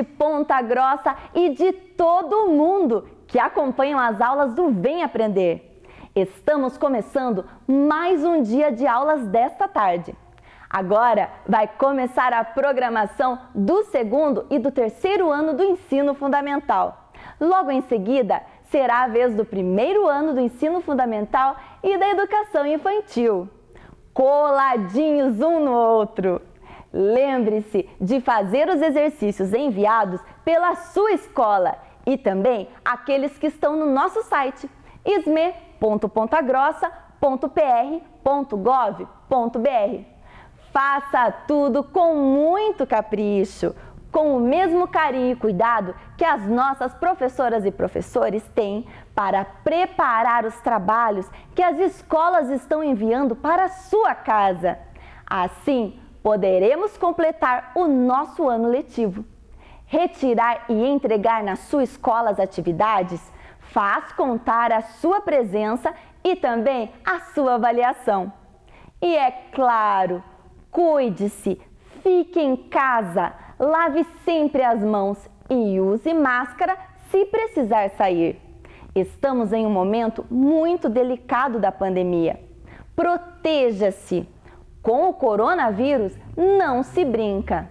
de Ponta Grossa e de todo o mundo que acompanham as aulas do Vem Aprender. Estamos começando mais um dia de aulas desta tarde. Agora vai começar a programação do segundo e do terceiro ano do ensino fundamental. Logo em seguida, será a vez do primeiro ano do ensino fundamental e da educação infantil. Coladinhos um no outro. Lembre-se de fazer os exercícios enviados pela sua escola e também aqueles que estão no nosso site isme.pontagrossa.pr.gov.br. Faça tudo com muito capricho, com o mesmo carinho e cuidado que as nossas professoras e professores têm para preparar os trabalhos que as escolas estão enviando para a sua casa. Assim, poderemos completar o nosso ano letivo. Retirar e entregar na sua escola as atividades faz contar a sua presença e também a sua avaliação. E é claro, cuide-se, fique em casa, lave sempre as mãos e use máscara se precisar sair. Estamos em um momento muito delicado da pandemia. Proteja-se! Com o coronavírus não se brinca.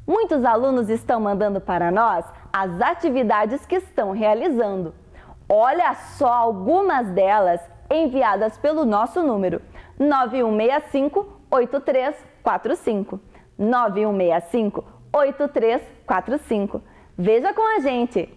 Muitos alunos estão mandando para nós as atividades que estão realizando. Olha só algumas delas enviadas pelo nosso número 9165-8345. 9165-8345. Veja com a gente!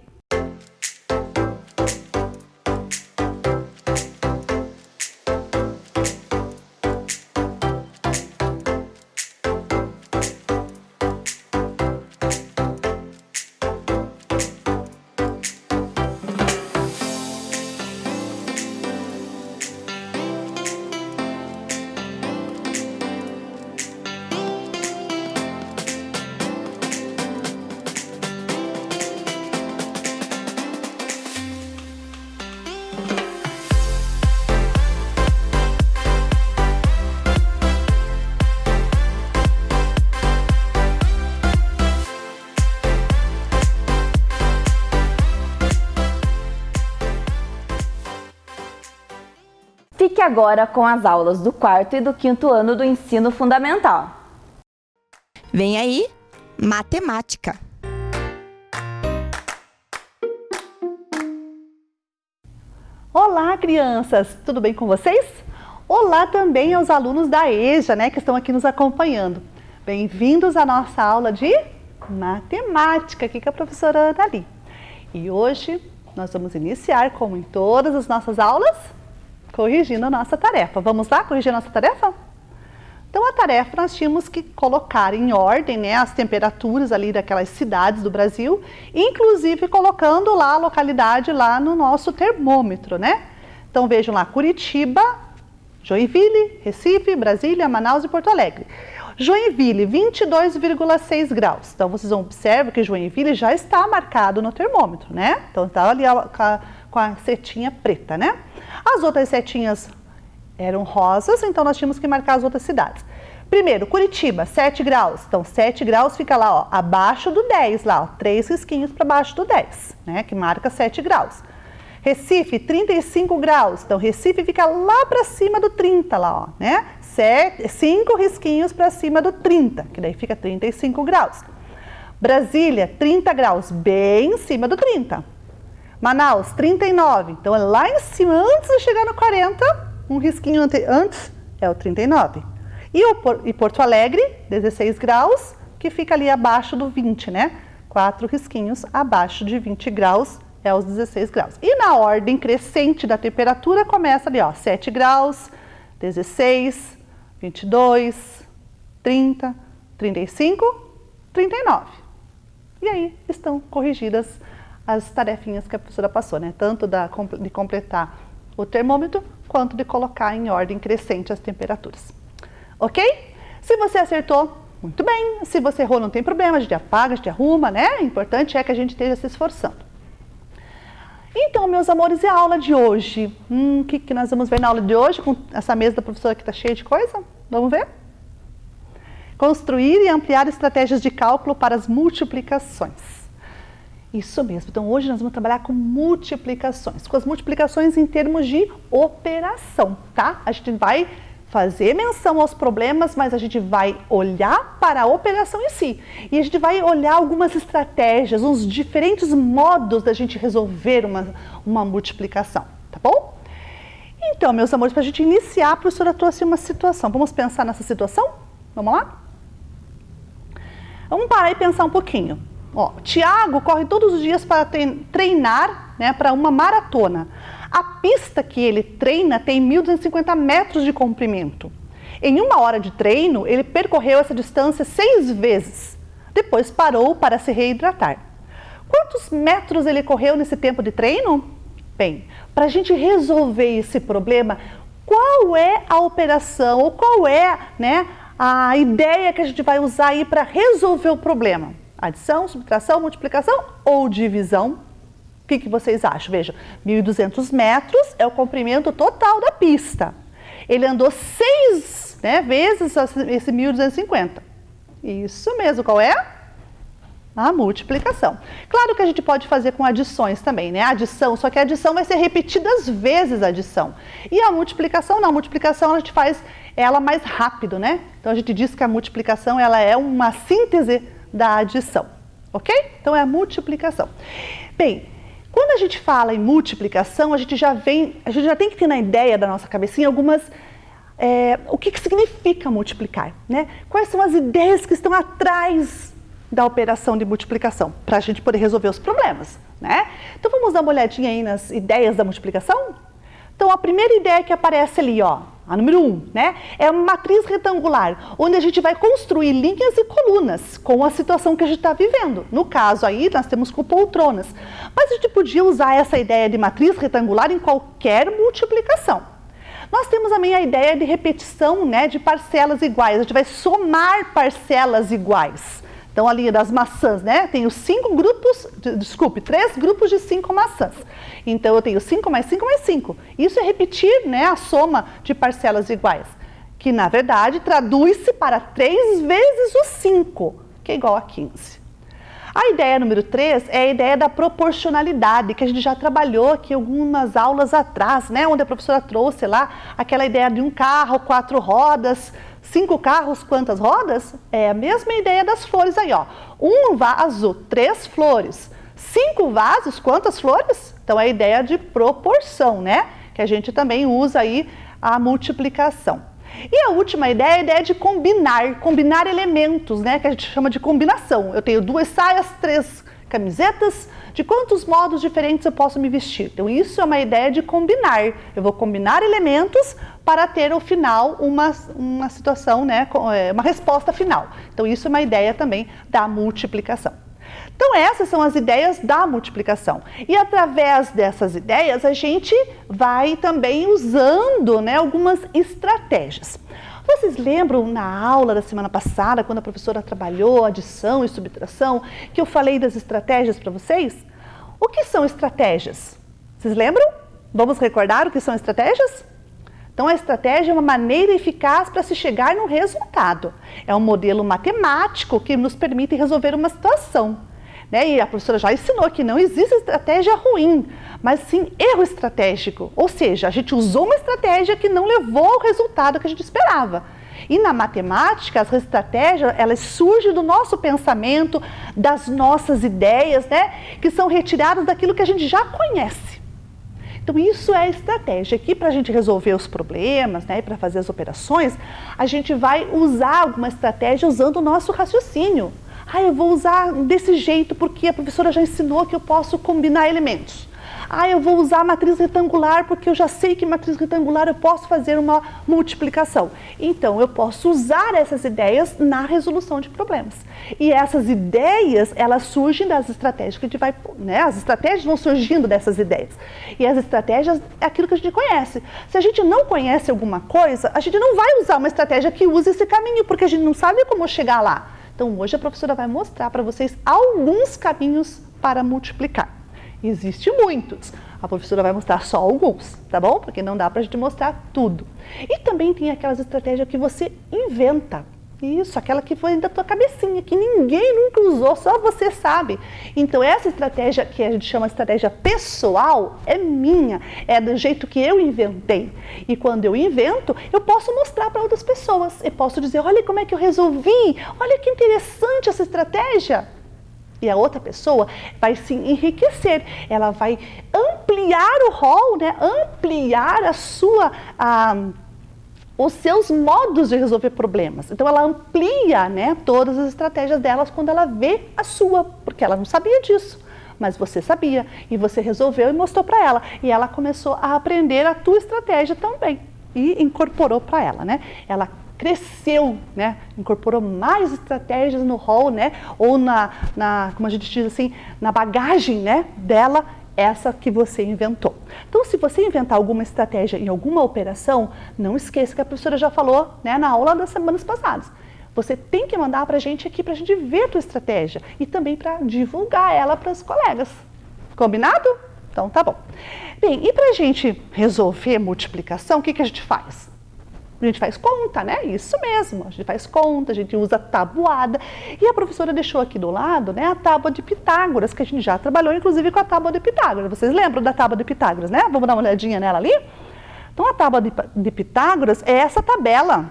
Fique agora com as aulas do quarto e do quinto ano do ensino fundamental. Vem aí, matemática. Olá, crianças! Tudo bem com vocês? Olá também aos alunos da EJA, que estão aqui nos acompanhando. Bem-vindos à nossa aula de matemática, aqui com a professora Ana Ali. E hoje nós vamos iniciar, como em todas as nossas aulas, corrigindo a nossa tarefa. Vamos lá corrigir a nossa tarefa? Então, a tarefa nós tínhamos que colocar em ordem, as temperaturas ali daquelas cidades do Brasil, inclusive colocando lá a localidade lá no nosso termômetro, Então, vejam lá, Curitiba, Joinville, Recife, Brasília, Manaus e Porto Alegre. Joinville, 22,6 graus. Então, vocês observam que Joinville já está marcado no termômetro, Então, está ali com a setinha preta, As outras setinhas eram rosas, então nós tínhamos que marcar as outras cidades. Primeiro, Curitiba, 7 graus. Então, 7 graus fica lá, abaixo do 10, lá, 3 risquinhos para baixo do 10, que marca 7 graus. Recife, 35 graus. Então, Recife fica lá para cima do 30, lá, 5 risquinhos para cima do 30, que daí fica 35 graus. Brasília, 30 graus, bem em cima do 30. Manaus, 39, então é lá em cima, antes de chegar no 40, um risquinho antes é o 39. E Porto Alegre, 16 graus, que fica ali abaixo do 20, 4 risquinhos abaixo de 20 graus é os 16 graus. E na ordem crescente da temperatura começa ali, 7 graus, 16, 22, 30, 35, 39. E aí estão corrigidas as tarefinhas que a professora passou, Tanto de completar o termômetro, quanto de colocar em ordem crescente as temperaturas. Ok? Se você acertou, muito bem. Se você errou, não tem problema, a gente apaga, a gente arruma, O importante é que a gente esteja se esforçando. Então, meus amores, e a aula de hoje? O que nós vamos ver na aula de hoje, com essa mesa da professora que está cheia de coisa? Vamos ver? Construir e ampliar estratégias de cálculo para as multiplicações. Isso mesmo. Então, hoje nós vamos trabalhar com multiplicações. Com as multiplicações em termos de operação, tá? A gente vai fazer menção aos problemas, mas a gente vai olhar para a operação em si. E a gente vai olhar algumas estratégias, uns diferentes modos da gente resolver uma multiplicação, tá bom? Então, meus amores, para a gente iniciar, a professora trouxe uma situação. Vamos pensar nessa situação? Vamos lá? Vamos parar e pensar um pouquinho. Ó, Tiago corre todos os dias para treinar, né, para uma maratona. A pista que ele treina tem 1.250 metros de comprimento. Em 1 hora de treino, ele percorreu essa distância 6 vezes. Depois parou para se reidratar. Quantos metros ele correu nesse tempo de treino? Bem, para a gente resolver esse problema, qual é a operação ou qual é, né, a ideia que a gente vai usar aí para resolver o problema? Adição, subtração, multiplicação ou divisão? O que vocês acham? Vejam, 1.200 metros é o comprimento total da pista. Ele andou 6, né, vezes esse 1.250. Isso mesmo, qual é? A multiplicação. Claro que a gente pode fazer com adições também, né? Adição, só que a adição vai ser repetidas vezes a adição. E a multiplicação, não, a multiplicação a gente faz ela mais rápido, né? Então a gente diz que a multiplicação ela é uma síntese da adição, ok? Então é a multiplicação. Bem, quando a gente fala em multiplicação, a gente já tem que ter na ideia da nossa cabecinha algumas, o que significa multiplicar, né? Quais são as ideias que estão atrás da operação de multiplicação, para a gente poder resolver os problemas, né? Então vamos dar uma olhadinha aí nas ideias da multiplicação? Então a primeira ideia que aparece ali, ó, a número 1, né? É uma matriz retangular, onde a gente vai construir linhas e colunas com a situação que a gente está vivendo. No caso aí, nós temos com poltronas. Mas a gente podia usar essa ideia de matriz retangular em qualquer multiplicação. Nós temos também a ideia de repetição, né, de parcelas iguais. A gente vai somar parcelas iguais. Então, a linha das maçãs, né? Tenho 3 grupos de 5 maçãs. Então, eu tenho 5 mais 5 mais 5. Isso é repetir, né, a soma de parcelas iguais, que, na verdade, traduz-se para 3 vezes o 5, que é igual a 15. A ideia número 3 é a ideia da proporcionalidade, que a gente já trabalhou aqui algumas aulas atrás, né? Onde a professora trouxe lá aquela ideia de um carro, 4 rodas, 5 carros, quantas rodas? É a mesma ideia das flores aí, ó. 1 vaso, 3 flores. 5 vasos, quantas flores? Então, é a ideia de proporção, né? Que a gente também usa aí a multiplicação. E a última ideia é a ideia de combinar elementos, né? Que a gente chama de combinação. Eu tenho 2 saias, 3 camisetas, de quantos modos diferentes eu posso me vestir? Então, isso é uma ideia de combinar. Eu vou combinar elementos para ter, ao final, uma situação, né? Uma resposta final. Então, isso é uma ideia também da multiplicação. Então, essas são as ideias da multiplicação. E, através dessas ideias, a gente vai também usando, né, algumas estratégias. Vocês lembram na aula da semana passada, quando a professora trabalhou adição e subtração, que eu falei das estratégias para vocês? O que são estratégias? Vocês lembram? Vamos recordar o que são estratégias? Então, a estratégia é uma maneira eficaz para se chegar no resultado. É um modelo matemático que nos permite resolver uma situação. Né? E a professora já ensinou que não existe estratégia ruim, mas sim erro estratégico. Ou seja, a gente usou uma estratégia que não levou ao resultado que a gente esperava. E na matemática, as estratégias, elas surgem do nosso pensamento, das nossas ideias, né? Que são retiradas daquilo que a gente já conhece. Então, isso é a estratégia. Aqui, para a gente resolver os problemas, né, e para fazer as operações, a gente vai usar alguma estratégia usando o nosso raciocínio. Eu vou usar desse jeito porque a professora já ensinou que eu posso combinar elementos. Eu vou usar a matriz retangular porque eu já sei que matriz retangular eu posso fazer uma multiplicação. Então, eu posso usar essas ideias na resolução de problemas. E essas ideias, elas surgem das estratégias que a gente vai, né? As estratégias vão surgindo dessas ideias. E as estratégias é aquilo que a gente conhece. Se a gente não conhece alguma coisa, a gente não vai usar uma estratégia que use esse caminho, porque a gente não sabe como chegar lá. Então, hoje a professora vai mostrar para vocês alguns caminhos para multiplicar. Existem muitos. A professora vai mostrar só alguns, tá bom? Porque não dá para a gente mostrar tudo. E também tem aquelas estratégias que você inventa. Isso, aquela que foi da tua cabecinha, que ninguém nunca usou, só você sabe. Então essa estratégia que a gente chama de estratégia pessoal é minha, é do jeito que eu inventei. E quando eu invento, eu posso mostrar para outras pessoas. Eu posso dizer, olha como é que eu resolvi, olha que interessante essa estratégia. E a outra pessoa vai se enriquecer, ela vai ampliar o rol, né? Ampliar os seus modos de resolver problemas. Então ela amplia, né, todas as estratégias delas quando ela vê a sua, porque ela não sabia disso, mas você sabia e você resolveu e mostrou para ela. E ela começou a aprender a tua estratégia também e incorporou para ela, né? Ela cresceu, né? Incorporou mais estratégias no rol, né? Ou como a gente diz assim, na bagagem, né, dela, essa que você inventou. Então, se você inventar alguma estratégia em alguma operação, não esqueça que a professora já falou, né, na aula das semanas passadas. Você tem que mandar para a gente aqui, para a gente ver a tua estratégia e também para divulgar ela para os colegas. Combinado? Então, tá bom. Bem, e para a gente resolver multiplicação, o que a gente faz? A gente faz conta, né? Isso mesmo, a gente faz conta, a gente usa tabuada. E a professora deixou aqui do lado, né, a tábua de Pitágoras, que a gente já trabalhou, inclusive, com a tábua de Pitágoras. Vocês lembram da tábua de Pitágoras, né? Vamos dar uma olhadinha nela ali? Então, a tábua de Pitágoras é essa tabela,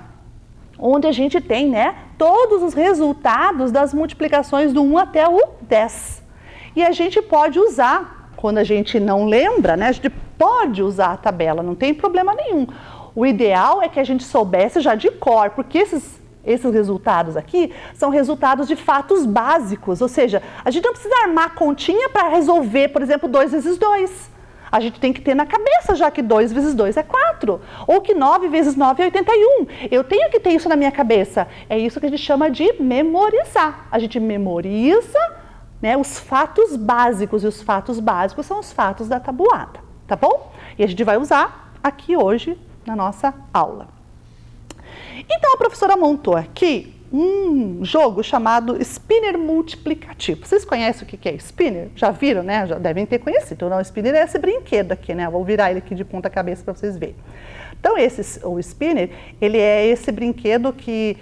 onde a gente tem, né, todos os resultados das multiplicações do 1 até o 10. E a gente pode usar, quando a gente não lembra, né, a gente pode usar a tabela, não tem problema nenhum. O ideal é que a gente soubesse já de cor, porque esses resultados aqui são resultados de fatos básicos, ou seja, a gente não precisa armar continha para resolver, por exemplo, 2 vezes 2. A gente tem que ter na cabeça já que 2 vezes 2 é 4, ou que 9 vezes 9 é 81. Eu tenho que ter isso na minha cabeça. É isso que a gente chama de memorizar. A gente memoriza, né, os fatos básicos, e os fatos básicos são os fatos da tabuada, tá bom? E a gente vai usar aqui hoje na nossa aula. Então a professora montou aqui um jogo chamado Spinner multiplicativo. Vocês conhecem o que é Spinner? Já viram, né? Já devem ter conhecido. Então, o Spinner é esse brinquedo aqui, né? Vou virar ele aqui de ponta cabeça para vocês verem. Então, o Spinner, ele é esse brinquedo que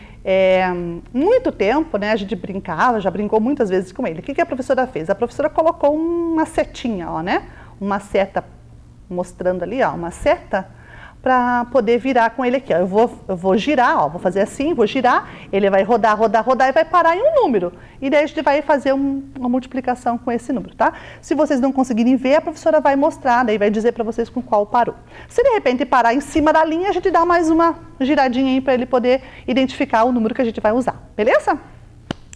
muito tempo, né, a gente brincava, já brincou muitas vezes com ele. O que a professora fez? A professora colocou uma setinha, ó, né? Uma seta, mostrando ali, ó, uma seta, para poder virar com ele aqui. Ó. Eu vou girar, ó, vou fazer assim, vou girar, ele vai rodar, rodar, rodar e vai parar em um número. E daí a gente vai fazer uma multiplicação com esse número, tá? Se vocês não conseguirem ver, a professora vai mostrar, daí vai dizer para vocês com qual parou. Se de repente parar em cima da linha, a gente dá mais uma giradinha aí para ele poder identificar o número que a gente vai usar, beleza?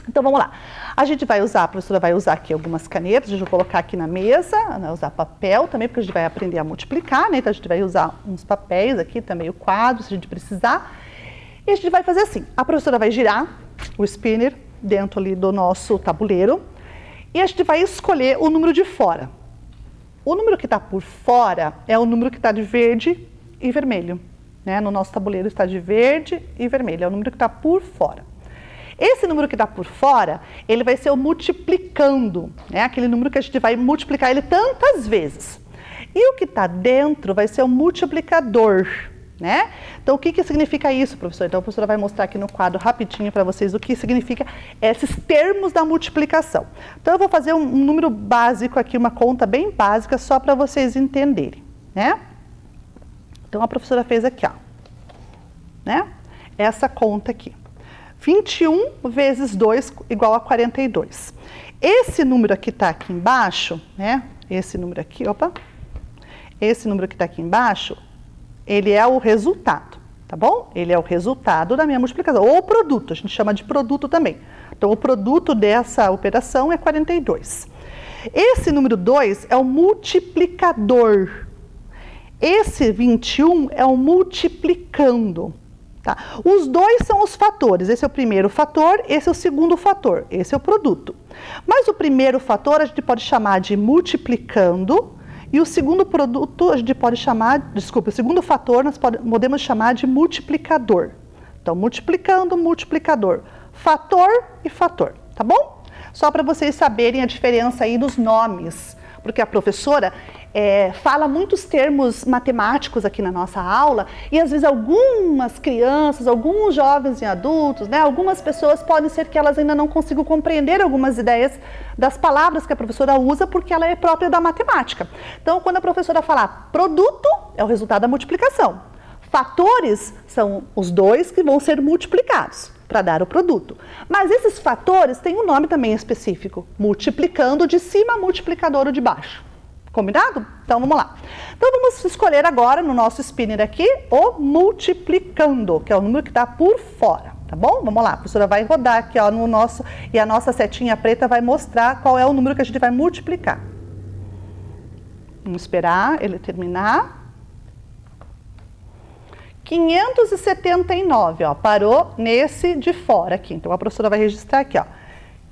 Então vamos lá. A gente vai usar, a professora vai usar aqui algumas canetas, a gente vai colocar aqui na mesa, vai usar papel também, porque a gente vai aprender a multiplicar, né? Então a gente vai usar uns papéis aqui também, o quadro, se a gente precisar. E a gente vai fazer assim, a professora vai girar o spinner dentro ali do nosso tabuleiro e a gente vai escolher o número de fora. O número que está por fora é o número que está de verde e vermelho, né? No nosso tabuleiro está de verde e vermelho, é o número que está por fora. Esse número que está por fora, ele vai ser o multiplicando, né? Aquele número que a gente vai multiplicar ele tantas vezes. E o que está dentro vai ser o multiplicador, né? Então, o que significa isso, professor? Então, a professora vai mostrar aqui no quadro rapidinho para vocês o que significa esses termos da multiplicação. Então, eu vou fazer um número básico aqui, uma conta bem básica, só para vocês entenderem, né? Então, a professora fez aqui, ó, né? Essa conta aqui. 21 vezes 2 igual a 42. Esse número aqui está aqui embaixo, né? Esse número aqui, opa. Esse número que está aqui embaixo, ele é o resultado, tá bom? Ele é o resultado da minha multiplicação, ou o produto, a gente chama de produto também. Então, o produto dessa operação é 42. Esse número 2 é o multiplicador. Esse 21 é o multiplicando. Tá? Os dois são os fatores, esse é o primeiro fator, esse é o segundo fator, esse é o produto. Mas o primeiro fator a gente pode chamar de multiplicando e o segundo produto a gente pode chamar, o segundo fator nós podemos chamar de multiplicador. Então, multiplicando, multiplicador, fator e fator, tá bom? Só para vocês saberem a diferença aí dos nomes, porque a professora, fala muitos termos matemáticos aqui na nossa aula e às vezes algumas crianças, alguns jovens e adultos, né, algumas pessoas podem ser que elas ainda não consigam compreender algumas ideias das palavras que a professora usa porque ela é própria da matemática. Então, quando a professora falar produto, é o resultado da multiplicação. Fatores são os dois que vão ser multiplicados para dar o produto. Mas esses fatores têm um nome também específico, multiplicando de cima, multiplicador de baixo. Combinado? Então, vamos lá. Então, vamos escolher agora, no nosso spinner aqui, o multiplicando, que é o número que está por fora, tá bom? Vamos lá, a professora vai rodar aqui, ó, no nosso, e a nossa setinha preta vai mostrar qual é o número que a gente vai multiplicar. Vamos esperar ele terminar. 579, ó, parou nesse de fora aqui. Então, a professora vai registrar aqui, ó,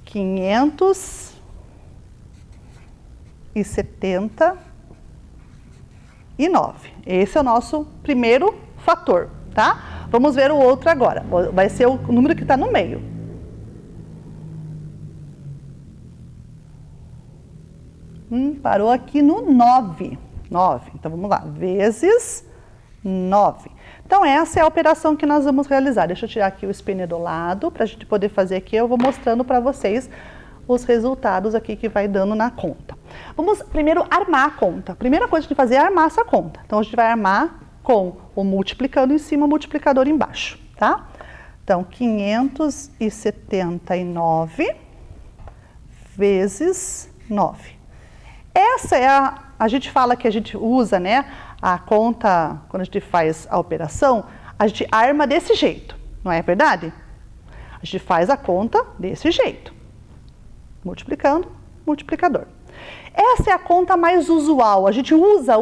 579. Esse é o nosso primeiro fator, tá? Vamos ver o outro agora. Vai ser o número que está no meio. Parou aqui no 9. 9. Então, vamos lá. Vezes 9. Então, essa é a operação que nós vamos realizar. Deixa eu tirar aqui o spinner do lado, para a gente poder fazer aqui. Eu vou mostrando para vocês os resultados aqui que vai dando na conta. Vamos primeiro armar a conta. A primeira coisa de fazer é armar essa conta. Então, a gente vai armar com o multiplicando em cima, o multiplicador embaixo, tá? Então, 579 vezes 9. Essa é a gente fala que a gente usa, né, a conta, quando a gente faz a operação, a gente arma desse jeito, não é verdade? A gente faz a conta desse jeito. Multiplicando, multiplicador. Essa é a conta mais usual, a gente usa,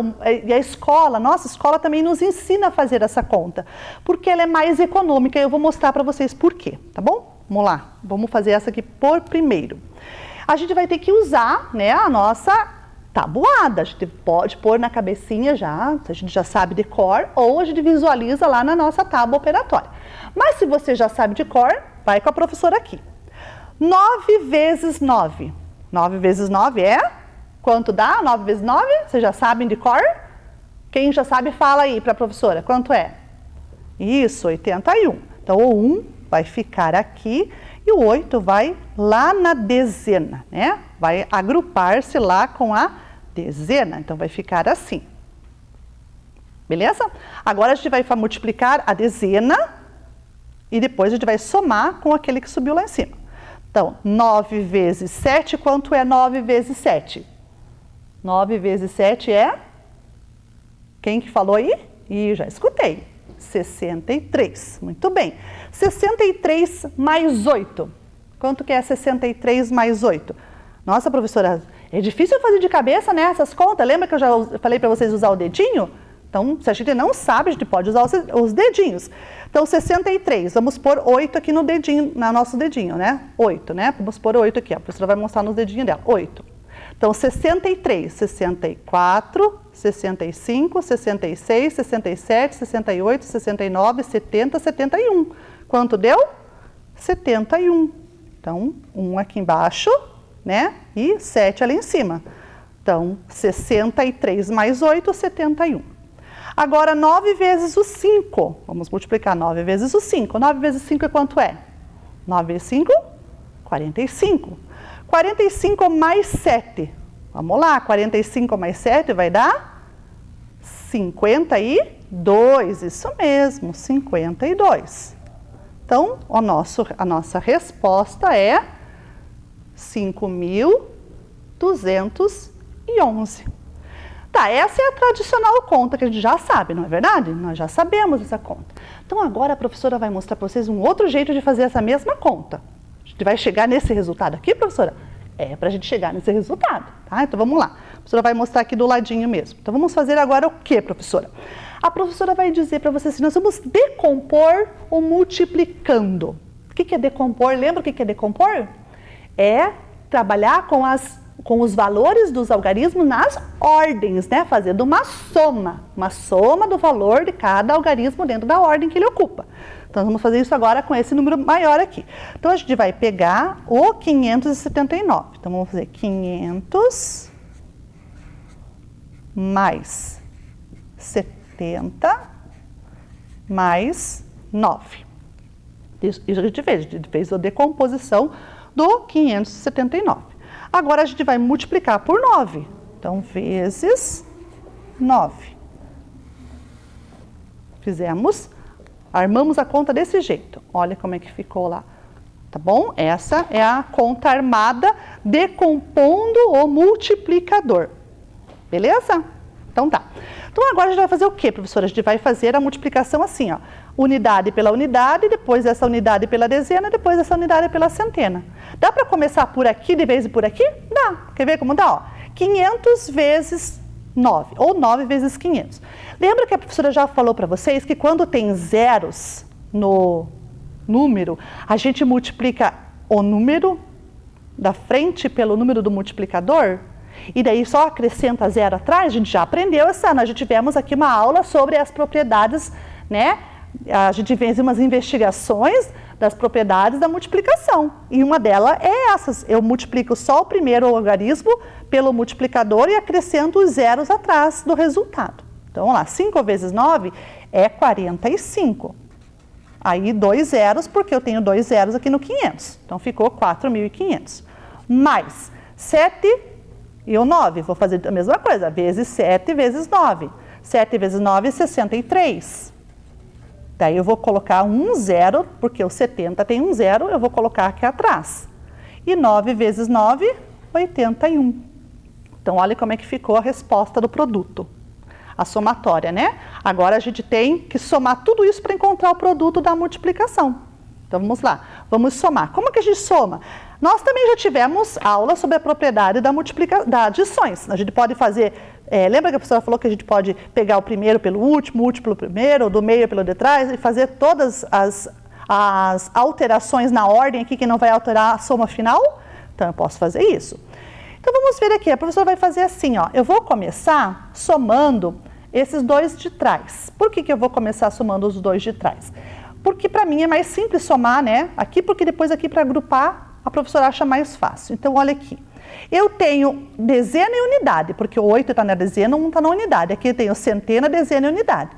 e a escola, nossa escola também nos ensina a fazer essa conta, porque ela é mais econômica e eu vou mostrar para vocês por quê, tá bom? Vamos lá, vamos fazer essa aqui por primeiro. A gente vai ter que usar, né, a nossa tabuada, a gente pode pôr na cabecinha já, a gente já sabe de cor, ou a gente visualiza lá na nossa tábua operatória. Mas se você já sabe de cor, vai com a professora aqui. 9 vezes 9. 9 vezes 9 é? Quanto dá? 9 vezes 9? Vocês já sabem de cor? Quem já sabe, fala aí para a professora. Quanto é? Isso, 81. Então, o 1 vai ficar aqui e o 8 vai lá na dezena, né? Vai agrupar-se lá com a dezena. Então, vai ficar assim. Beleza? Agora, a gente vai multiplicar a dezena e depois a gente vai somar com aquele que subiu lá em cima. Então, 9 vezes 7, quanto é 9 vezes 7? 9 vezes 7 é? Quem que falou aí? Ih, já escutei. 63. Muito bem. 63 mais 8. Quanto que é 63 mais 8? Nossa, professora, é difícil fazer de cabeça, né, essas contas. Lembra que eu já falei para vocês usar o dedinho? Então, se a gente não sabe, a gente pode usar os dedinhos. Então, 63, vamos pôr 8 aqui no dedinho, no nosso dedinho, né? 8, né? Vamos pôr 8 aqui, ó. A professora vai mostrar nos dedinhos dela. 8. Então, 63, 64, 65, 66, 67, 68, 69, 70, 71. Quanto deu? 71. Então, 1 aqui embaixo, né? E 7 ali em cima. Então, 63 mais 8, 71. Agora, 9 vezes o 5. Vamos multiplicar 9 vezes o 5. 9 vezes 5 é quanto é? 9 vezes 5? 45. 45 mais 7. Vamos lá, 45 mais 7 vai dar 52. Isso mesmo, 52. Então, a nossa resposta é 5.211. Tá, essa é a tradicional conta que a gente já sabe, não é verdade? Nós já sabemos essa conta. Então, agora a professora vai mostrar para vocês um outro jeito de fazer essa mesma conta. A gente vai chegar nesse resultado aqui, professora? É para a gente chegar nesse resultado, tá? Então, vamos lá. A professora vai mostrar aqui do ladinho mesmo. Então, vamos fazer agora o quê, professora? A professora vai dizer para vocês que nós vamos decompor o multiplicando. O que é decompor? Lembra o que é decompor? É trabalhar com os valores dos algarismos nas ordens, né? Fazendo uma soma do valor de cada algarismo dentro da ordem que ele ocupa. Então, vamos fazer isso agora com esse número maior aqui. Então, a gente vai pegar o 579. Então, vamos fazer 579 mais 70 mais 9. Isso a gente fez a decomposição do 579. Agora a gente vai multiplicar por 9. Então, vezes 9. Armamos a conta desse jeito. Olha como é que ficou lá. Tá bom? Essa é a conta armada decompondo o multiplicador. Beleza? Então tá. Então agora a gente vai fazer o quê, professora? A gente vai fazer a multiplicação assim, ó. Unidade pela unidade, depois essa unidade pela dezena, depois essa unidade pela centena. Dá para começar por aqui de vez por aqui? Dá. Quer ver como dá? Ó, 500 vezes 9, ou 9 vezes 500. Lembra que a professora já falou para vocês que quando tem zeros no número, a gente multiplica o número da frente pelo número do multiplicador? E daí só acrescenta zero atrás? A gente já aprendeu nós já tivemos aqui uma aula sobre as propriedades, né? A gente fez umas investigações das propriedades da multiplicação. E uma delas é essas. Eu multiplico só o primeiro logaritmo pelo multiplicador e acrescento os zeros atrás do resultado. Então, vamos lá. 5 vezes 9 é 45. Aí, 2 zeros, porque eu tenho 2 zeros aqui no 500. Então, ficou 4.500. Mais 7 e o 9. Vou fazer a mesma coisa. Vezes 7 vezes 9. 7 vezes 9 é 63. Daí eu vou colocar um zero, porque o 70 tem um zero, eu vou colocar aqui atrás. E 9 vezes 9, 81. Então, olha como é que ficou a resposta do produto. A somatória, né? Agora a gente tem que somar tudo isso para encontrar o produto da multiplicação. Então, vamos lá. Vamos somar. Como que a gente soma? Nós também já tivemos aula sobre a propriedade das adições. A gente pode fazer... lembra que a professora falou que a gente pode pegar o primeiro pelo último, o último pelo primeiro, o do meio pelo de trás e fazer todas as alterações na ordem aqui que não vai alterar a soma final? Então, eu posso fazer isso. Então, vamos ver aqui. A professora vai fazer assim, ó. Eu vou começar somando esses dois de trás. Por que eu vou começar somando os dois de trás? Porque para mim é mais simples somar, né? Aqui, porque depois aqui para agrupar, a professora acha mais fácil. Então, olha aqui. Eu tenho dezena e unidade, porque o 8 está na dezena, 1 está na unidade. Aqui eu tenho centena, dezena e unidade.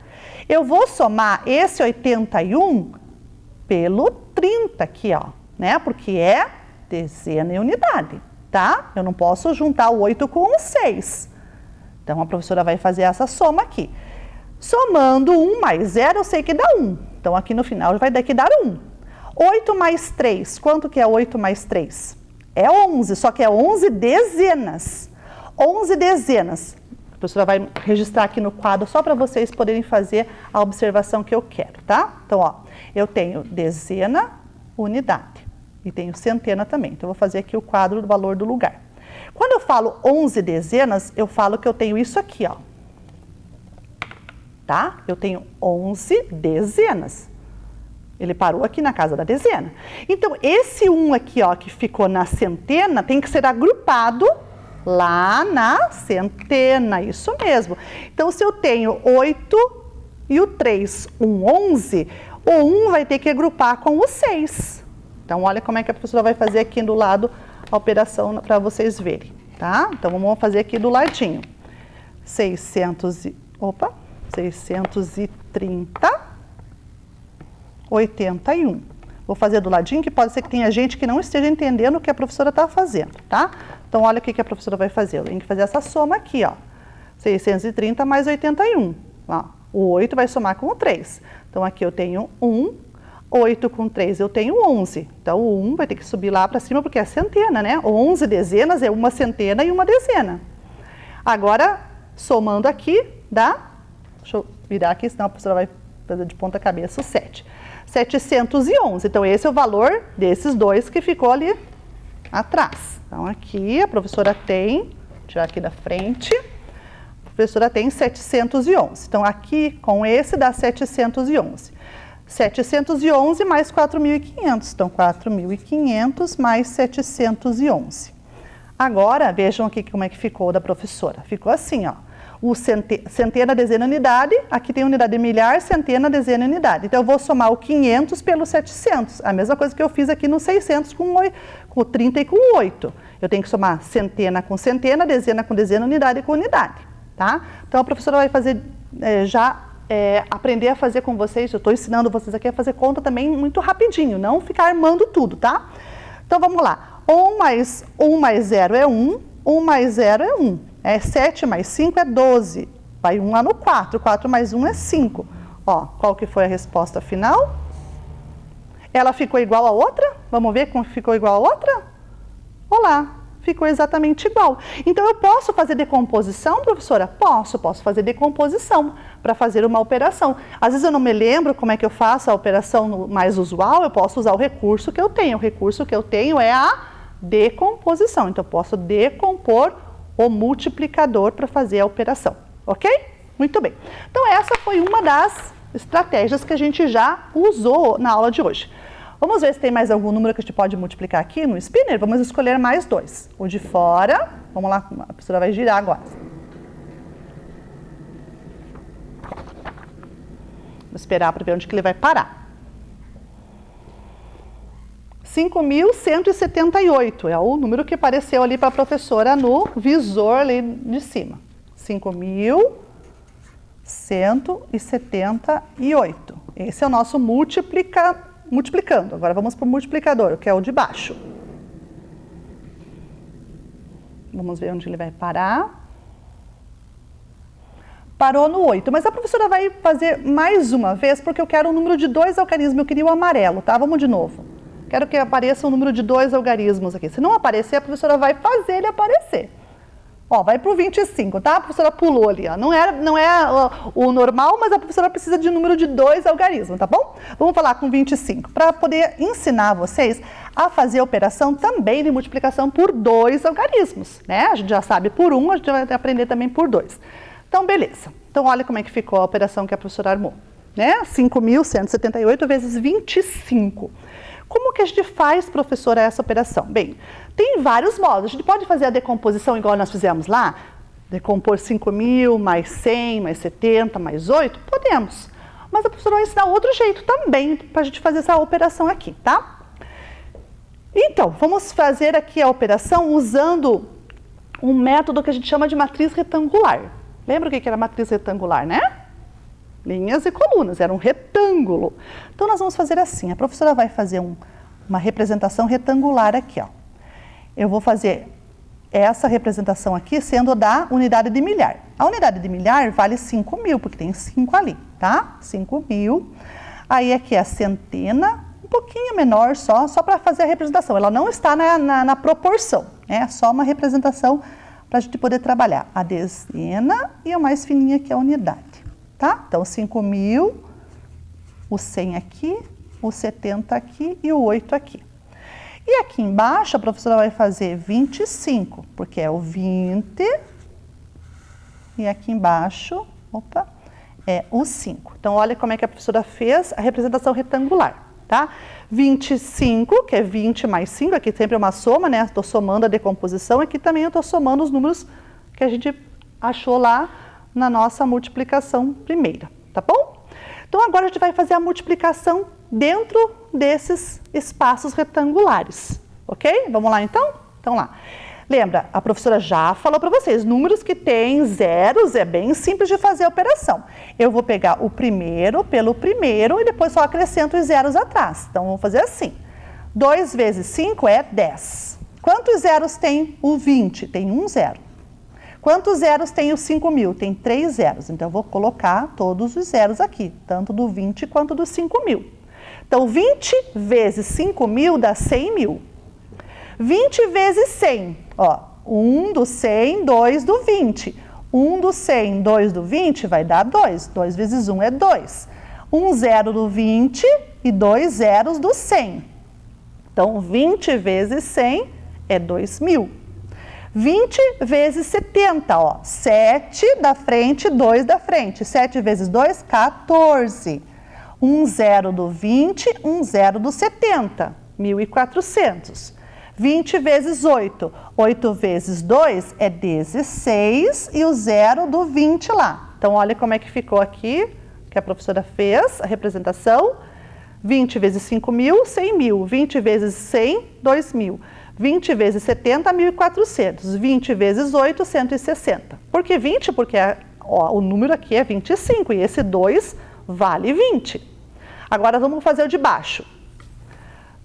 Eu vou somar esse 81 pelo 30 aqui, ó, né? Porque é dezena e unidade, tá? Eu não posso juntar o 8 com o 6. Então, a professora vai fazer essa soma aqui. Somando 1 mais 0, eu sei que dá 1. Então, aqui no final vai dar que dar 1. 8 mais 3, quanto que é 8 mais 3? É 11, só que é 11 dezenas. 11 dezenas. A professora vai registrar aqui no quadro só para vocês poderem fazer a observação que eu quero, tá? Então, ó, eu tenho dezena, unidade. E tenho centena também. Então, eu vou fazer aqui o quadro do valor do lugar. Quando eu falo 11 dezenas, eu falo que eu tenho isso aqui, ó. Tá? Eu tenho 11 dezenas. Ele parou aqui na casa da dezena. Então, esse 1 aqui, ó, que ficou na centena, tem que ser agrupado lá na centena, isso mesmo. Então, se eu tenho 8 e o 3, 11, o 1 vai ter que agrupar com o 6. Então, olha como é que a professora vai fazer aqui do lado a operação para vocês verem, tá? Então, vamos fazer aqui do ladinho. 630, 81. Vou fazer do ladinho, que pode ser que tenha gente que não esteja entendendo o que a professora está fazendo, tá? Então, olha o que a professora vai fazer. Eu tenho que fazer essa soma aqui, ó. 630 mais 81. Ó, o 8 vai somar com o 3. Então, aqui eu tenho 1. 8 com 3 eu tenho 11. Então, o 1 vai ter que subir lá para cima, porque é centena, né? 11 dezenas é uma centena e uma dezena. Agora, somando aqui, dá... Deixa eu virar aqui, senão a professora vai fazer de ponta cabeça o 7. 711. Então, esse é o valor desses dois que ficou ali atrás. Então, aqui a professora tem, vou tirar aqui da frente, a professora tem 711. Então, aqui com esse dá 711. 711 mais 4.500. Então, 4.500 mais 711. Agora, vejam aqui como é que ficou da professora. Ficou assim, ó. O centena, dezena, unidade, aqui tem unidade milhar, centena, dezena, unidade. Então, eu vou somar o 500 pelo 700, a mesma coisa que eu fiz aqui no 600 com o 30 e com o 8. Eu tenho que somar centena com centena, dezena com dezena, unidade com unidade. tá? Então a professora vai fazer aprender a fazer com vocês, eu estou ensinando vocês aqui a fazer conta também muito rapidinho, não ficar armando tudo, tá? Então vamos lá, 1 mais 0 é 1, 1 mais 0 é 1, 7 mais 5 é 12, vai 1 lá no 4, 4 mais 1 é 5. Ó, qual que foi a resposta final? Ela ficou igual a outra? Vamos ver como ficou igual a outra? Olá! Ficou exatamente igual. Então, eu posso fazer decomposição, professora? Posso fazer decomposição para fazer uma operação. Às vezes eu não me lembro como é que eu faço a operação mais usual, eu posso usar o recurso que eu tenho. O recurso que eu tenho é a decomposição. Então, eu posso decompor o multiplicador para fazer a operação. Ok? Muito bem. Então, essa foi uma das estratégias que a gente já usou na aula de hoje. Vamos ver se tem mais algum número que a gente pode multiplicar aqui no spinner. Vamos escolher mais 2. O de fora, vamos lá, a professora vai girar agora. Vou esperar para ver onde que ele vai parar. 5.178 é o número que apareceu ali para a professora no visor ali de cima. 5.178. Esse é o nosso multiplicando. Agora vamos para o multiplicador, que é o de baixo. Vamos ver onde ele vai parar. Parou no 8, mas a professora vai fazer mais uma vez, porque eu quero um número de 2 algarismos, eu queria o amarelo, tá? Vamos de novo. Quero que apareça um número de 2 algarismos aqui. Se não aparecer, a professora vai fazer ele aparecer. Ó, vai para o 25, tá? A professora pulou ali, ó. Não é o normal, mas a professora precisa de um número de 2 algarismos, tá bom? Vamos falar com 25, para poder ensinar vocês a fazer a operação também de multiplicação por 2 algarismos, né? A gente já sabe por 1, a gente vai aprender também por 2. Então, beleza. Então, olha como é que ficou a operação que a professora armou, né? 5.178 vezes 25. Como que a gente faz, professora, essa operação? Bem, tem vários modos. A gente pode fazer a decomposição igual nós fizemos lá? Decompor 5.000 mais 100, mais 70, mais 8? Podemos. Mas a professora vai ensinar outro jeito também para a gente fazer essa operação aqui, tá? Então, vamos fazer aqui a operação usando um método que a gente chama de matriz retangular. Lembra o que era matriz retangular, né? Linhas e colunas, era um retângulo. Então, nós vamos fazer assim, a professora vai fazer uma representação retangular aqui, ó. Eu vou fazer essa representação aqui sendo da unidade de milhar. A unidade de milhar vale 5.000, porque tem 5 ali, tá? 5.000. Aí aqui é a centena, um pouquinho menor só para fazer a representação. Ela não está na proporção, né? É só uma representação para a gente poder trabalhar. A dezena e a mais fininha que é a unidade. Tá? Então, 5.000, o 100 aqui, o 70 aqui e o 8 aqui. E aqui embaixo, a professora vai fazer 25, porque é o 20. E aqui embaixo, é o 5. Então, olha como é que a professora fez a representação retangular, tá? 25, que é 20 mais 5, aqui sempre é uma soma, né? Estou somando a decomposição, aqui também eu estou somando os números que a gente achou lá na nossa multiplicação primeira, tá bom? Então, agora a gente vai fazer a multiplicação dentro desses espaços retangulares, ok? Vamos lá, então? Então, lá. Lembra, a professora já falou para vocês, números que têm zeros é bem simples de fazer a operação. Eu vou pegar o primeiro pelo primeiro e depois só acrescento os zeros atrás. Então, vamos fazer assim. 2 vezes 5 é 10. Quantos zeros tem o 20? Tem um zero. Quantos zeros tem o 5.000? Tem 3 zeros. Então, eu vou colocar todos os zeros aqui, tanto do 20 quanto do 5.000. Então, 20 vezes 5.000 dá 100.000. 20 vezes 100, ó, 1 do 100, 2 do 20. 1 do 100, 2 do 20 vai dar 2. 2 vezes 1 é 2. 1 zero do 20 e 2 zeros do 100. Então, 20 vezes 100 é 2.000. 20 vezes 70, ó, 7 da frente, 2 da frente. 7 vezes 2, 14. 1 zero do 20, 1 zero do 70, 1.400. 20 vezes 8, 8 vezes 2 é 16 e o zero do 20 lá. Então, olha como é que ficou aqui, que a professora fez, a representação. 20 vezes 5.000, 100.000. 20 vezes 100, 2.000. 20 vezes 70, 1.400. 20 vezes 8, 160. Por que 20? Porque o número aqui é 25 e esse 2 vale 20. Agora vamos fazer o de baixo.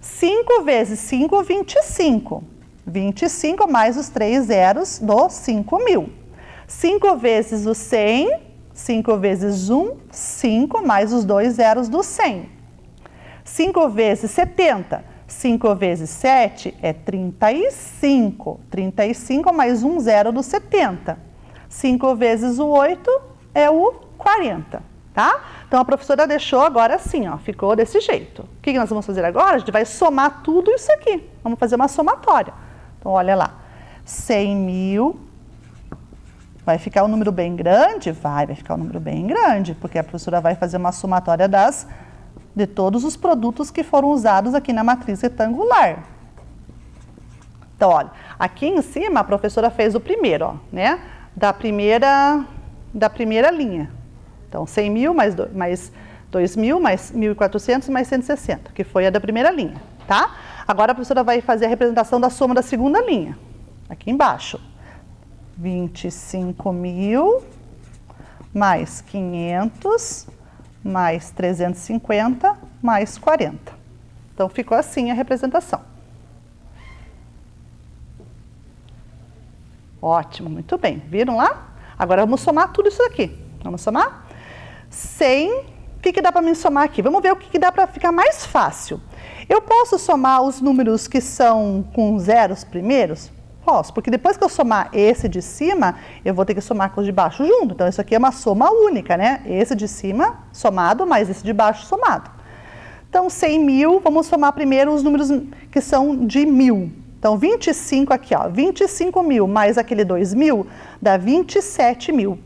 5 vezes 5, 25. 25 mais os 3 zeros do 5.000. 5 vezes o 100, 5 vezes 1, 5 mais os 2 zeros do 100. 5 vezes 70, 5 vezes 7 é 35. 35 mais 1 zero do 70. 5 vezes o 8 é o 40, tá? Então, a professora deixou agora assim, ó, ficou desse jeito. O que nós vamos fazer agora? A gente vai somar tudo isso aqui. Vamos fazer uma somatória. Então, olha lá. 100.000. Vai ficar um número bem grande? Vai ficar um número bem grande, porque a professora vai fazer uma somatória de todos os produtos que foram usados aqui na matriz retangular. Então, olha, aqui em cima a professora fez o primeiro, ó, né? Da primeira linha. Então, 100.000 mais 2.000 mais 1.400 mais 160, que foi a da primeira linha, tá? Agora a professora vai fazer a representação da soma da segunda linha, aqui embaixo. 25.000 mais 500 mais 350 mais 40. Então, ficou assim a representação. Ótimo, muito bem. Viram lá? Agora vamos somar tudo isso aqui. Vamos somar? 100, o que dá para me somar aqui? Vamos ver o que dá para ficar mais fácil. Eu posso somar os números que são com zeros primeiros? Posso, porque depois que eu somar esse de cima, eu vou ter que somar com os de baixo junto. Então, isso aqui é uma soma única, né? Esse de cima somado mais esse de baixo somado. Então, 100.000, vamos somar primeiro os números que são de 1.000. Então, 25 aqui, ó, 25.000 mais aquele 2.000 dá 27.000.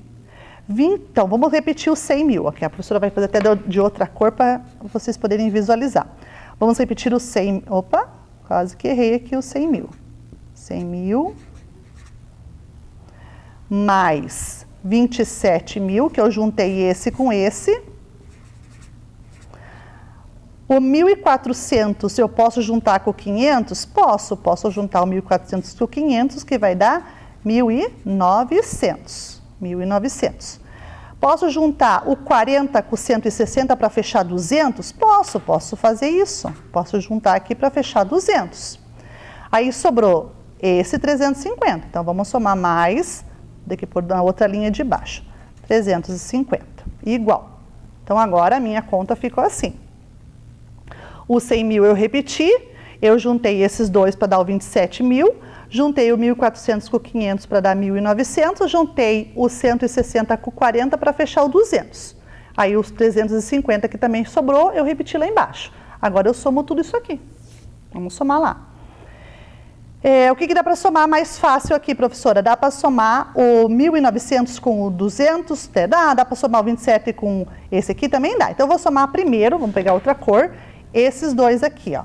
Então, vamos repetir os 100.000. Aqui a professora vai fazer até de outra cor para vocês poderem visualizar. Vamos repetir os 100... Opa, quase que errei aqui os 100.000. 100.000 mais 27.000, que eu juntei esse com esse. O 1.400 eu posso juntar com o 500? Posso juntar o 1.400 com o 500, que vai dar 1.900. 1.900. Posso juntar o 40 com o 160 para fechar 200? Posso fazer isso. Posso juntar aqui para fechar 200. Aí sobrou esse 350. Então, vamos somar mais, daqui por na outra linha de baixo. 350. Igual. Então, agora a minha conta ficou assim. O 100.000 eu repeti, eu juntei esses dois para dar o 27.000, juntei o 1.400 com o 500 para dar 1.900, juntei o 160 com o 40 para fechar o 200. Aí os 350 que também sobrou, eu repeti lá embaixo. Agora eu somo tudo isso aqui. Vamos somar lá. O que dá para somar mais fácil aqui, professora? Dá para somar o 1.900 com o 200? Dá para somar o 27 com esse aqui? Também dá. Então, eu vou somar primeiro, vamos pegar outra cor, esses dois aqui, ó.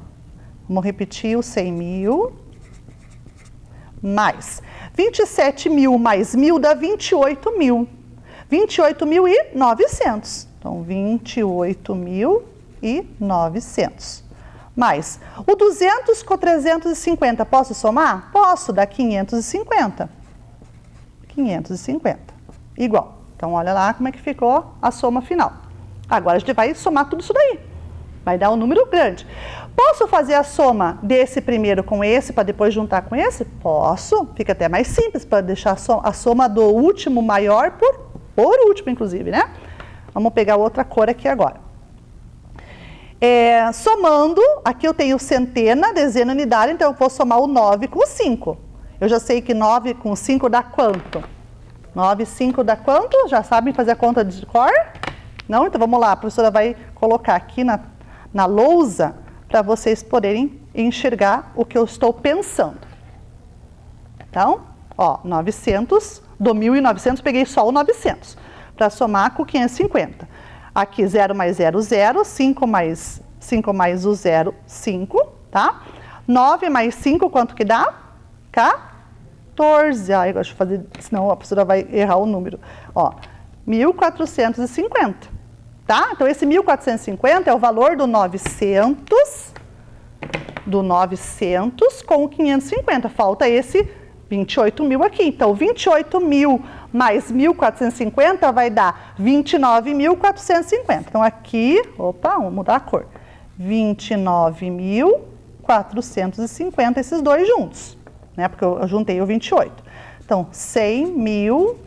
Vamos repetir o 100.000 mais 27.000 mais 1.000 dá 28.000. 28.900. Então, 28.900. Mais o 200 com 350, posso somar? Posso, dá 550. 550. Igual. Então, olha lá como é que ficou a soma final. Agora, a gente vai somar tudo isso daí. Vai dar um número grande. Posso fazer a soma desse primeiro com esse, para depois juntar com esse? Posso. Fica até mais simples, para deixar a soma do último maior por último, inclusive, né? Vamos pegar outra cor aqui agora. Somando, aqui eu tenho centena, dezena, unidade, então eu vou somar o 9 com o 5. Eu já sei que 9 com 5 dá quanto? 9 e 5 dá quanto? Já sabem fazer a conta de cor? Não? Então vamos lá, a professora vai colocar aqui na lousa para vocês poderem enxergar o que eu estou pensando. Então, ó, 900, do 1.900 peguei só o 900, para somar com 550. Aqui 0 mais 0, 0, 5 mais o 0, 5, tá? 9 mais 5, quanto que dá? 14. Eu gosto de fazer, senão a professora vai errar o número. Ó, 1.450, tá? Então, esse 1.450 é o valor do 900 do 900 com o 550. Falta esse 28 mil aqui. Então, 28 mil mais 1.450 vai dar 29.450. Então, aqui, opa, vamos mudar a cor. 29.450, esses dois juntos, né? Porque eu juntei o 28. Então, 100 mil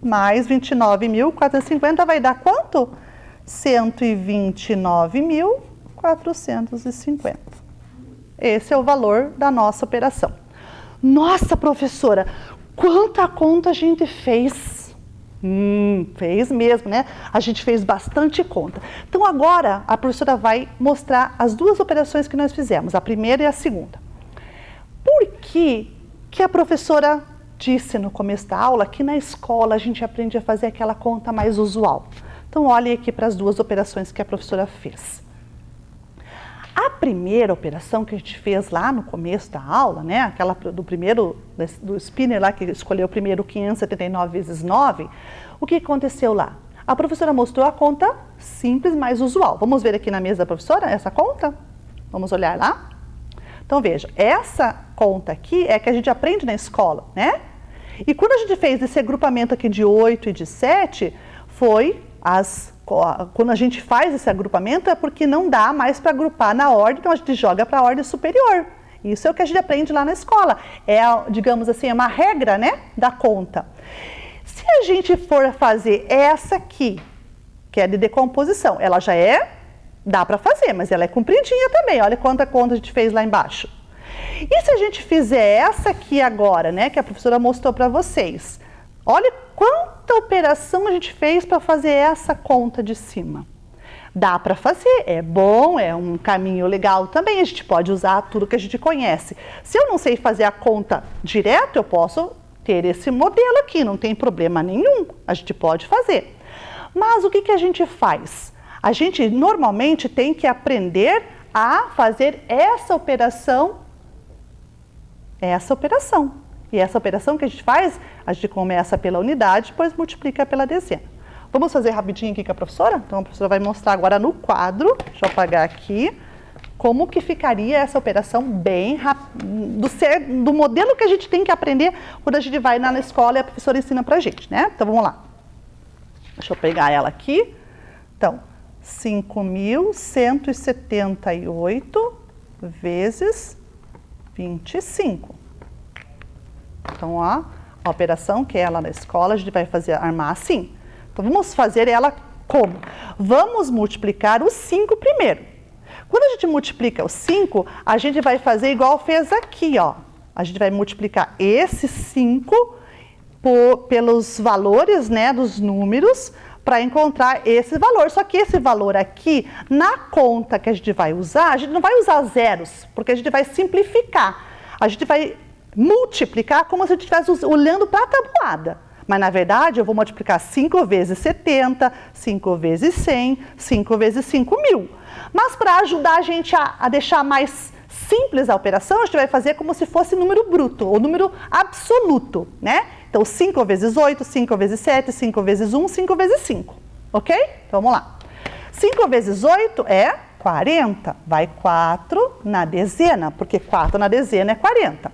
mais 29.450 vai dar quanto? 129.450. Esse é o valor da nossa operação. Nossa, professora, quanta conta a gente fez? Fez mesmo, né? A gente fez bastante conta. Então, agora, a professora vai mostrar as duas operações que nós fizemos, a primeira e a segunda. Por que a professora disse no começo da aula que na escola a gente aprende a fazer aquela conta mais usual? Então, olhem aqui para as duas operações que a professora fez. A primeira operação que a gente fez lá no começo da aula, né, aquela do spinner lá que escolheu primeiro 579 vezes 9, o que aconteceu lá? A professora mostrou a conta simples, mais usual. Vamos ver aqui na mesa da professora essa conta? Vamos olhar lá? Então, veja, essa conta aqui é que a gente aprende na escola, né? E quando a gente fez esse agrupamento aqui de 8 e de 7, foi quando a gente faz esse agrupamento é porque não dá mais para agrupar na ordem, então a gente joga para a ordem superior. Isso é o que a gente aprende lá na escola. É, digamos assim, é uma regra, né, da conta. Se a gente for fazer essa aqui, que é de decomposição, ela já dá para fazer, mas ela é compridinha também. Olha quanta conta a gente fez lá embaixo. E se a gente fizer essa aqui agora, né, que a professora mostrou para vocês, olha quanta operação a gente fez para fazer essa conta de cima. Dá para fazer, é bom, é um caminho legal também, a gente pode usar tudo que a gente conhece. Se eu não sei fazer a conta direto, eu posso ter esse modelo aqui, não tem problema nenhum, a gente pode fazer. Mas o que a gente faz? A gente normalmente tem que aprender a fazer essa operação. E essa operação que a gente faz, a gente começa pela unidade, depois multiplica pela dezena. Vamos fazer rapidinho aqui com a professora? Então, a professora vai mostrar agora no quadro, deixa eu apagar aqui, como que ficaria essa operação bem rápido, do modelo que a gente tem que aprender quando a gente vai lá na escola e a professora ensina pra gente, né? Então, vamos lá. Deixa eu pegar ela aqui. Então, 5.178 vezes 25. Então, ó, a operação que é lá na escola, a gente vai armar assim. Então, vamos fazer ela como? Vamos multiplicar o 5 primeiro. Quando a gente multiplica o 5, a gente vai fazer igual fez aqui, ó. A gente vai multiplicar esse 5 pelos valores, né, dos números, para encontrar esse valor. Só que esse valor aqui, na conta que a gente vai usar, a gente não vai usar zeros, porque a gente vai simplificar. A gente vai multiplicar como se a gente estivesse olhando para a tabuada. Mas, na verdade, eu vou multiplicar 5 vezes 70, 5 vezes 100, 5 vezes 5.000. Mas, para ajudar a gente a deixar mais simples a operação, a gente vai fazer como se fosse número bruto, ou número absoluto, né? Então, 5 vezes 8, 5 vezes 7, 5 vezes 1, 5 vezes 5. Ok? Então, vamos lá. 5 vezes 8 é 40. Vai 4 na dezena, porque 4 na dezena é 40.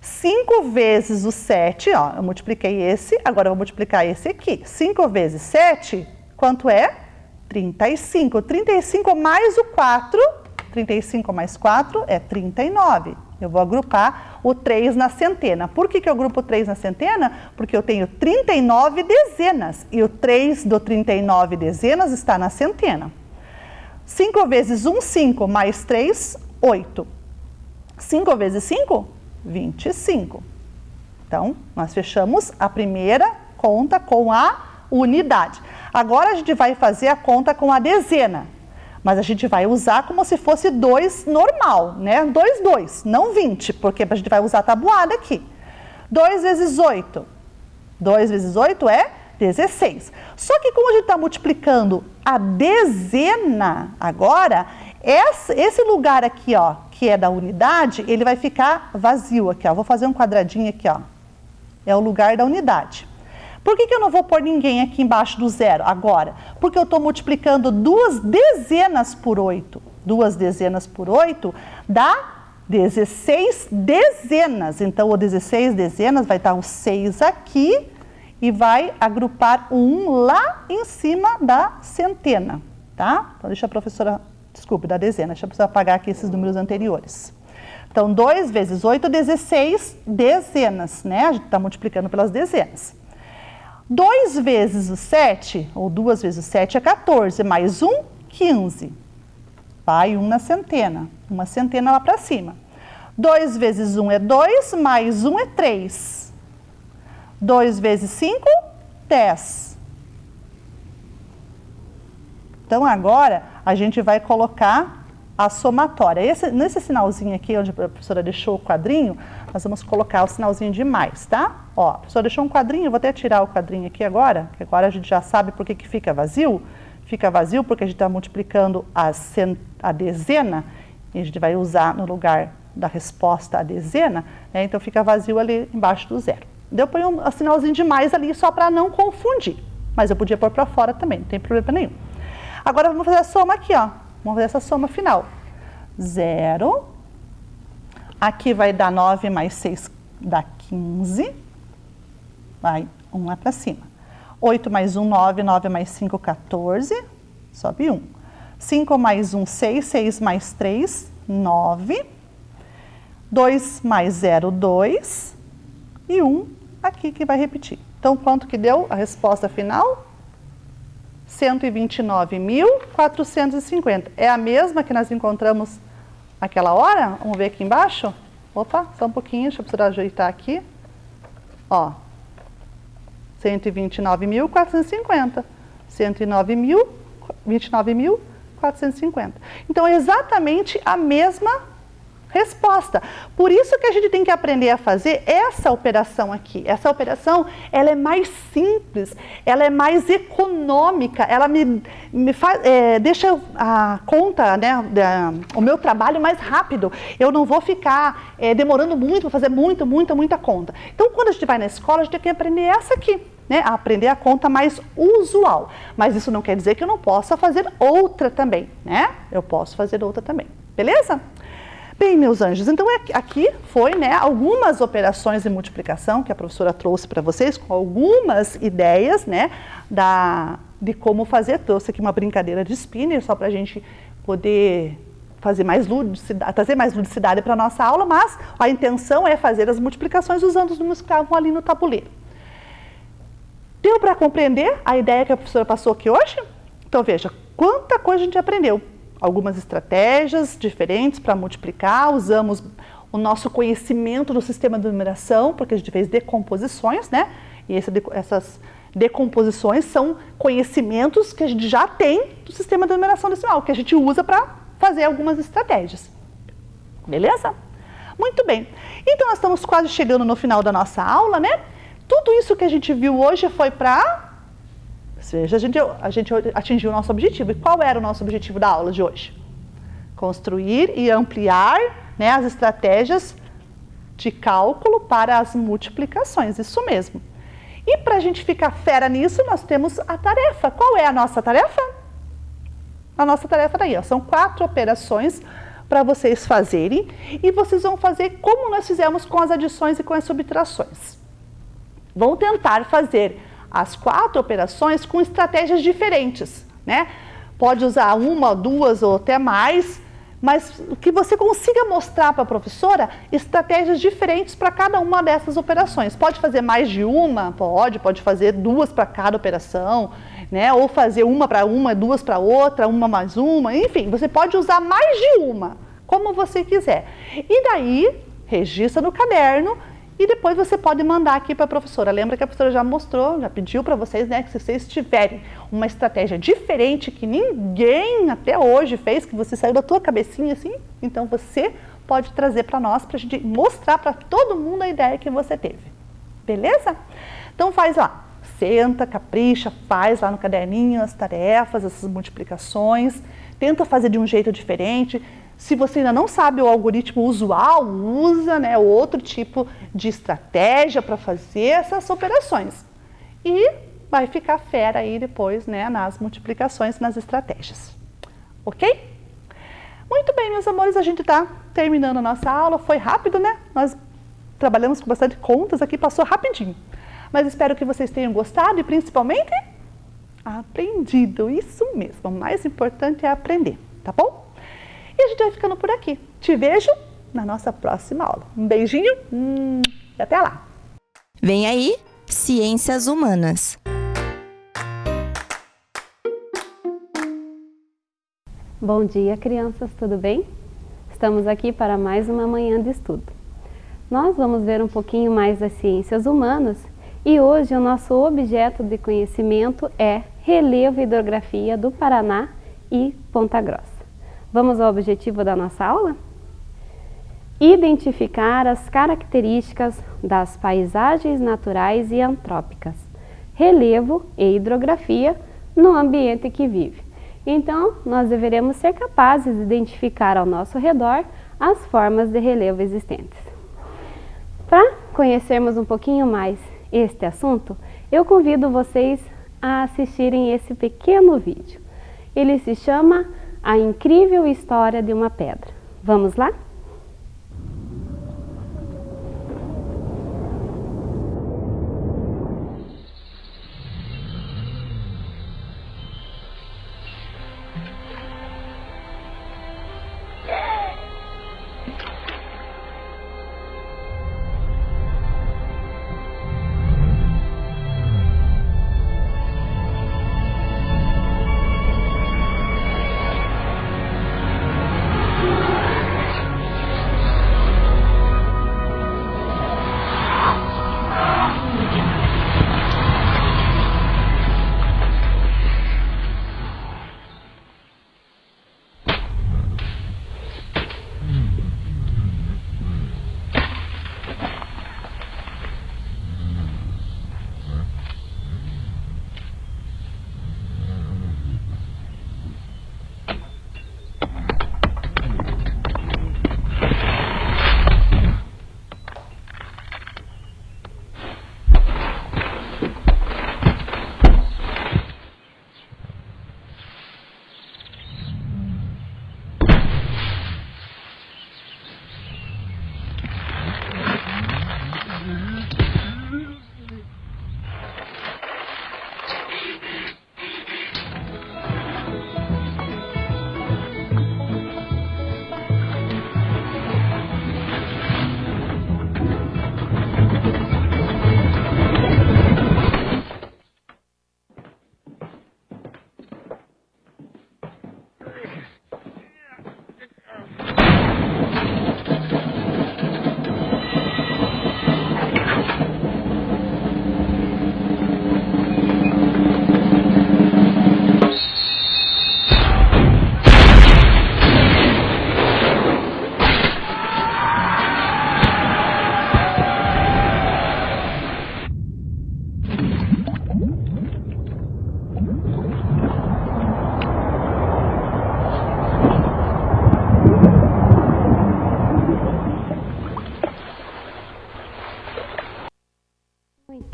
5 vezes o 7, ó, eu multipliquei esse, agora eu vou multiplicar esse aqui. 5 vezes 7, quanto é? 35. 35 mais o 4, 35 mais 4 é 39. Eu vou agrupar o 3 na centena. Por que eu agrupo o 3 na centena? Porque eu tenho 39 dezenas e o 3 do 39 dezenas está na centena. 5 vezes 1, 5, mais 3, 8. 5 vezes 5, 25. Então, nós fechamos a primeira conta com a unidade. Agora a gente vai fazer a conta com a dezena. Mas a gente vai usar como se fosse 2 normal, né? 2, 2, não 20, porque a gente vai usar a tabuada aqui. 2 vezes 8. 2 vezes 8 é 16. Só que como a gente está multiplicando a dezena agora, esse lugar aqui, ó, que é da unidade, ele vai ficar vazio aqui, ó. Vou fazer um quadradinho aqui, ó. É o lugar da unidade. Por que eu não vou pôr ninguém aqui embaixo do zero agora? Porque eu estou multiplicando 2 dezenas por 8. 2 dezenas por 8 dá 16 dezenas. Então, o 16 dezenas vai estar o 6 aqui e vai agrupar o 1 lá em cima da centena, tá? Então, deixa a professora, desculpe, da dezena, deixa a professora apagar aqui esses números anteriores. Então, 2 vezes 8, 16 dezenas, né? A gente está multiplicando pelas dezenas. 2 vezes o 7, ou 2 vezes o 7 é 14, mais 1, 15. Vai 1 na centena, uma centena lá para cima. 2 vezes 1 é 2, mais 1 é 3. 2 vezes 5, 10. Então, agora, a gente vai colocar a somatória. Nesse sinalzinho aqui, onde a professora deixou o quadrinho, nós vamos colocar o sinalzinho de mais, tá? Ó, a professora deixou um quadrinho, eu vou até tirar o quadrinho aqui agora, que agora a gente já sabe por que fica vazio. Fica vazio porque a gente está multiplicando a dezena, e a gente vai usar no lugar da resposta a dezena, né? Então fica vazio ali embaixo do zero. Eu ponho um sinalzinho de mais ali só para não confundir, mas eu podia pôr para fora também, não tem problema nenhum. Agora vamos fazer a soma aqui, ó. Vamos fazer essa soma final. 0, aqui vai dar 9 mais 6 dá 15, vai 1 lá para cima. 8 mais 1, 9, 9 mais 5, 14, sobe 1. 5 mais 1, 6, 6 mais 3, 9. 2 mais 0, 2. E 1 aqui que vai repetir. Então, quanto que deu a resposta final? 129.450. É a mesma que nós encontramos naquela hora? Vamos ver aqui embaixo? Opa, só um pouquinho, deixa eu precisar ajeitar aqui. Ó. 129.450. 129.450. Então, é exatamente a mesma resposta. Por isso que a gente tem que aprender a fazer essa operação aqui. Essa operação, ela é mais simples, ela é mais econômica, ela me deixa a conta, né, o meu trabalho mais rápido. Eu não vou ficar demorando muito para fazer muita conta. Então, quando a gente vai na escola, a gente tem que aprender essa aqui, né, a aprender a conta mais usual. Mas isso não quer dizer que eu não possa fazer outra também, né? Eu posso fazer outra também, beleza? Bem, meus anjos, então aqui foi, né, algumas operações de multiplicação que a professora trouxe para vocês, com algumas ideias, né, de como fazer. Trouxe aqui uma brincadeira de spinner, só para a gente poder fazer mais ludicidade, trazer mais ludicidade para a nossa aula, mas a intenção é fazer as multiplicações usando os números que estavam ali no tabuleiro. Deu para compreender a ideia que a professora passou aqui hoje? Então, veja, quanta coisa a gente aprendeu. Algumas estratégias diferentes para multiplicar, usamos o nosso conhecimento do sistema de numeração, porque a gente fez decomposições, né? E essas decomposições são conhecimentos que a gente já tem do sistema de numeração decimal, que a gente usa para fazer algumas estratégias. Beleza? Muito bem. Então, nós estamos quase chegando no final da nossa aula, né? Tudo isso que a gente viu hoje foi para... Ou seja, a gente atingiu o nosso objetivo. E qual era o nosso objetivo da aula de hoje? Construir e ampliar, né, as estratégias de cálculo para as multiplicações. Isso mesmo. E para a gente ficar fera nisso, nós temos a tarefa. Qual é a nossa tarefa? A nossa tarefa está aí, ó. São 4 operações para vocês fazerem. E vocês vão fazer como nós fizemos com as adições e com as subtrações. Vão tentar fazer as 4 operações com estratégias diferentes, né? Pode usar 1, 2 ou até mais, mas que você consiga mostrar para a professora estratégias diferentes para cada uma dessas operações. Pode fazer mais de uma? Pode fazer 2 para cada operação, né? Ou fazer 1 para uma, 2 para outra, 1 mais 1, enfim, você pode usar mais de uma, como você quiser. E daí, registra no caderno. E depois você pode mandar aqui para a professora. Lembra que a professora já mostrou, já pediu para vocês, né, que se vocês tiverem uma estratégia diferente que ninguém até hoje fez, que você saiu da tua cabecinha assim, então você pode trazer para nós, para a gente mostrar para todo mundo a ideia que você teve. Beleza? Então faz lá, senta, capricha, faz lá no caderninho as tarefas, essas multiplicações, tenta fazer de um jeito diferente. Se você ainda não sabe o algoritmo usual, usa, né, outro tipo de estratégia para fazer essas operações. E vai ficar fera aí depois, né, nas multiplicações, nas estratégias. Ok? Muito bem, meus amores, a gente está terminando a nossa aula. Foi rápido, né? Nós trabalhamos com bastante contas aqui, passou rapidinho. Mas espero que vocês tenham gostado e principalmente aprendido. Isso mesmo, o mais importante é aprender, tá bom? E a gente vai ficando por aqui. Te vejo na nossa próxima aula. Um beijinho e até lá! Vem aí, Ciências Humanas. Bom dia, crianças, tudo bem? Estamos aqui para mais uma manhã de estudo. Nós vamos ver um pouquinho mais das ciências humanas e hoje o nosso objeto de conhecimento é Relevo e Hidrografia do Paraná e Ponta Grossa. Vamos ao objetivo da nossa aula? Identificar as características das paisagens naturais e antrópicas, relevo e hidrografia no ambiente que vive. Então, nós deveremos ser capazes de identificar ao nosso redor as formas de relevo existentes. Para conhecermos um pouquinho mais este assunto, eu convido vocês a assistirem esse pequeno vídeo. Ele se chama A Incrível História de uma Pedra. Vamos lá?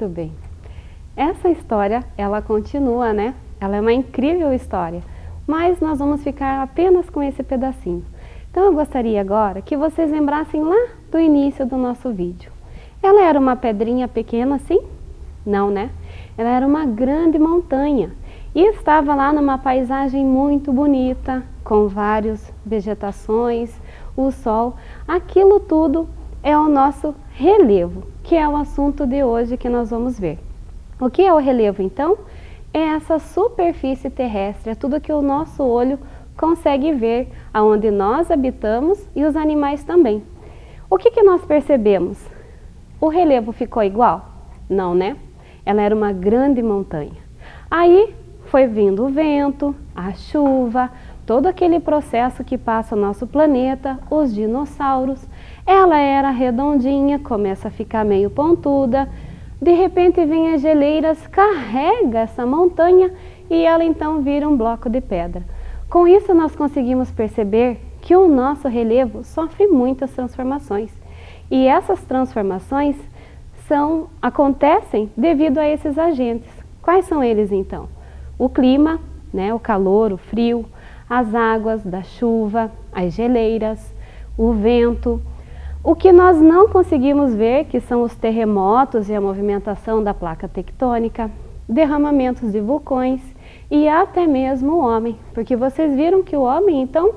Muito bem. Essa história, ela continua, né? Ela é uma incrível história, mas nós vamos ficar apenas com esse pedacinho. Então eu gostaria agora que vocês lembrassem lá do início do nosso vídeo. Ela era uma pedrinha pequena assim? Não, né? Ela era uma grande montanha e estava lá numa paisagem muito bonita, com várias vegetações, o sol. Aquilo tudo é o nosso relevo, que é o assunto de hoje que nós vamos ver. O que é o relevo, então? É essa superfície terrestre, é tudo que o nosso olho consegue ver, aonde nós habitamos e os animais também. O que nós percebemos? O relevo ficou igual? Não, né? Ela era uma grande montanha. Aí foi vindo o vento, a chuva, todo aquele processo que passa o nosso planeta, os dinossauros. Ela era redondinha, começa a ficar meio pontuda, de repente vem as geleiras, carrega essa montanha e ela então vira um bloco de pedra. Com isso nós conseguimos perceber que o nosso relevo sofre muitas transformações. E essas transformações acontecem devido a esses agentes. Quais são eles então? O clima, né, o calor, o frio, as águas da chuva, as geleiras, o vento. O que nós não conseguimos ver, que são os terremotos e a movimentação da placa tectônica, derramamentos de vulcões e até mesmo o homem, porque vocês viram que o homem, então,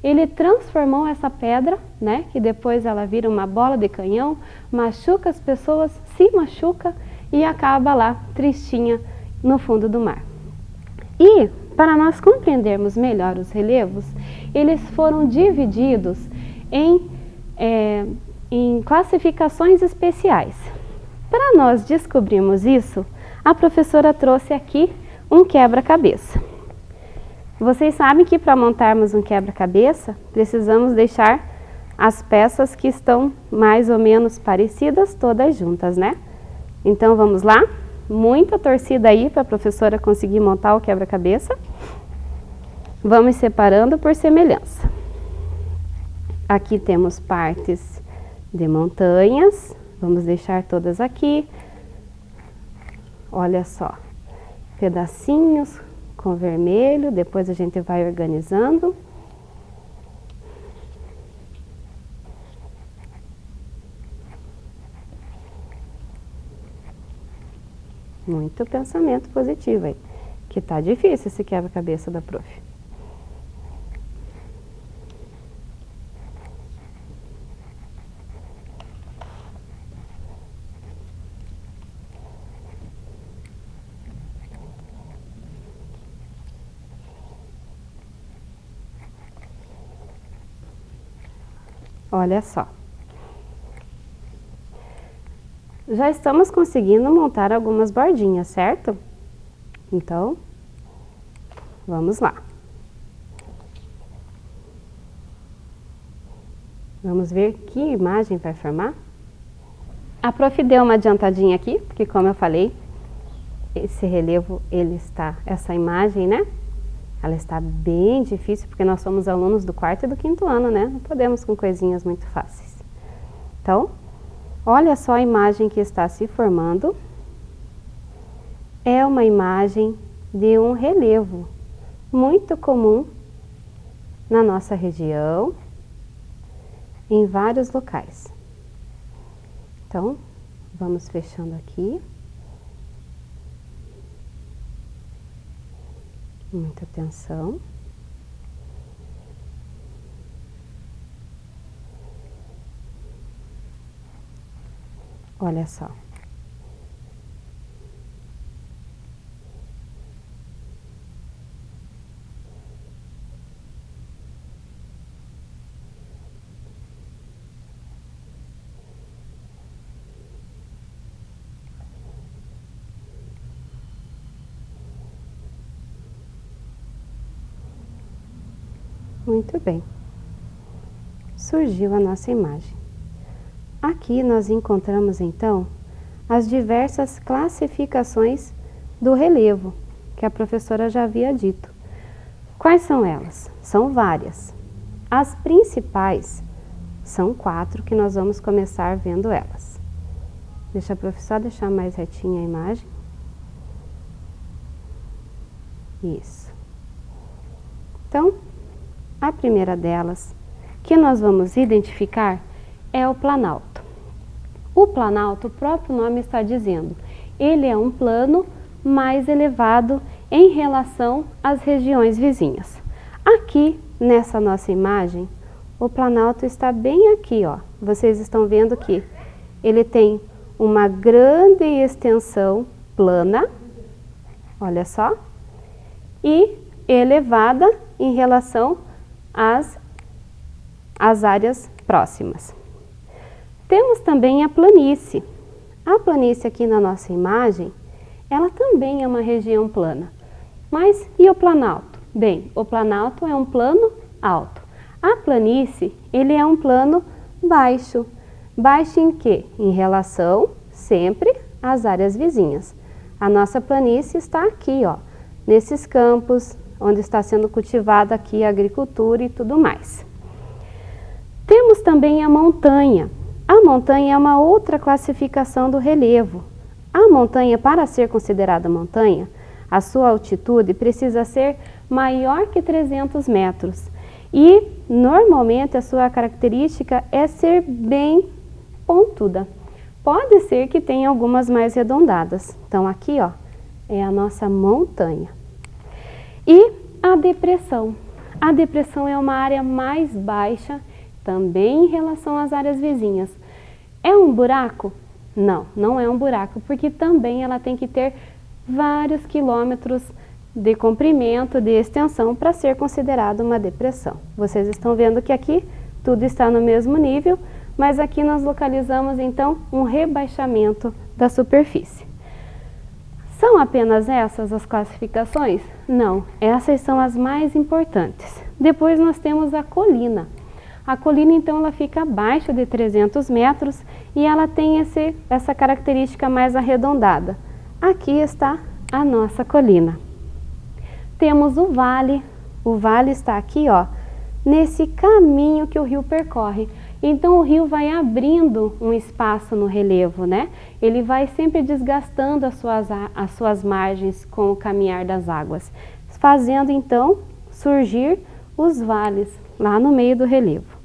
ele transformou essa pedra, né, que depois ela vira uma bola de canhão, machuca as pessoas, se machuca e acaba lá, tristinha, no fundo do mar. E, para nós compreendermos melhor os relevos, eles foram divididos em classificações especiais. Para nós descobrirmos isso, a professora trouxe aqui um quebra-cabeça. Vocês sabem que para montarmos um quebra-cabeça, precisamos deixar as peças que estão mais ou menos parecidas todas juntas, né? Então vamos lá? Muita torcida aí para a professora conseguir montar o quebra-cabeça. Vamos separando por semelhança. Aqui temos partes de montanhas, vamos deixar todas aqui. Olha só, pedacinhos com vermelho, depois a gente vai organizando. Muito pensamento positivo aí, que tá difícil esse quebra-cabeça da prof. Olha só. Já estamos conseguindo montar algumas bordinhas, certo? Então, vamos lá. Vamos ver que imagem vai formar. A prof deu uma adiantadinha aqui, porque como eu falei, esse relevo, essa imagem, né? Ela está bem difícil, porque nós somos alunos do 4º e do 5º ano, né? Não podemos com coisinhas muito fáceis. Então, olha só a imagem que está se formando. É uma imagem de um relevo muito comum na nossa região, em vários locais. Então, vamos fechando aqui. Muita atenção. Olha só. Muito bem. Surgiu a nossa imagem. Aqui nós encontramos então as diversas classificações do relevo, que a professora já havia dito. Quais são elas? São várias. As principais são 4 que nós vamos começar vendo elas. Deixa a professora deixar mais retinha a imagem. Isso. Então, a primeira delas, que nós vamos identificar, é o planalto. O planalto, o próprio nome está dizendo, ele é um plano mais elevado em relação às regiões vizinhas. Aqui, nessa nossa imagem, o planalto está bem aqui, ó. Vocês estão vendo que ele tem uma grande extensão plana, olha só, e elevada em relação às áreas próximas. Temos também a planície. A planície aqui na nossa imagem, ela também é uma região plana. Mas e o planalto? Bem, o planalto é um plano alto. A planície, ele é um plano baixo. Baixo em quê? Em relação sempre às áreas vizinhas. A nossa planície está aqui, ó, nesses campos, onde está sendo cultivada aqui a agricultura e tudo mais. Temos também a montanha. A montanha é uma outra classificação do relevo. A montanha, para ser considerada montanha, a sua altitude precisa ser maior que 300 metros. E, normalmente, a sua característica é ser bem pontuda. Pode ser que tenha algumas mais arredondadas. Então, aqui, ó, é a nossa montanha. E a depressão. A depressão é uma área mais baixa, também em relação às áreas vizinhas. É um buraco? Não, não é um buraco, porque também ela tem que ter vários quilômetros de comprimento, de extensão, para ser considerada uma depressão. Vocês estão vendo que aqui tudo está no mesmo nível, mas aqui nós localizamos então um rebaixamento da superfície. São apenas essas as classificações? Não, essas são as mais importantes. Depois nós temos a colina. A colina então ela fica abaixo de 300 metros e ela tem essa característica mais arredondada. Aqui está a nossa colina. Temos o vale está aqui, ó, nesse caminho que o rio percorre. Então o rio vai abrindo um espaço no relevo, né? Ele vai sempre desgastando as suas margens com o caminhar das águas, fazendo então surgir os vales lá no meio do relevo.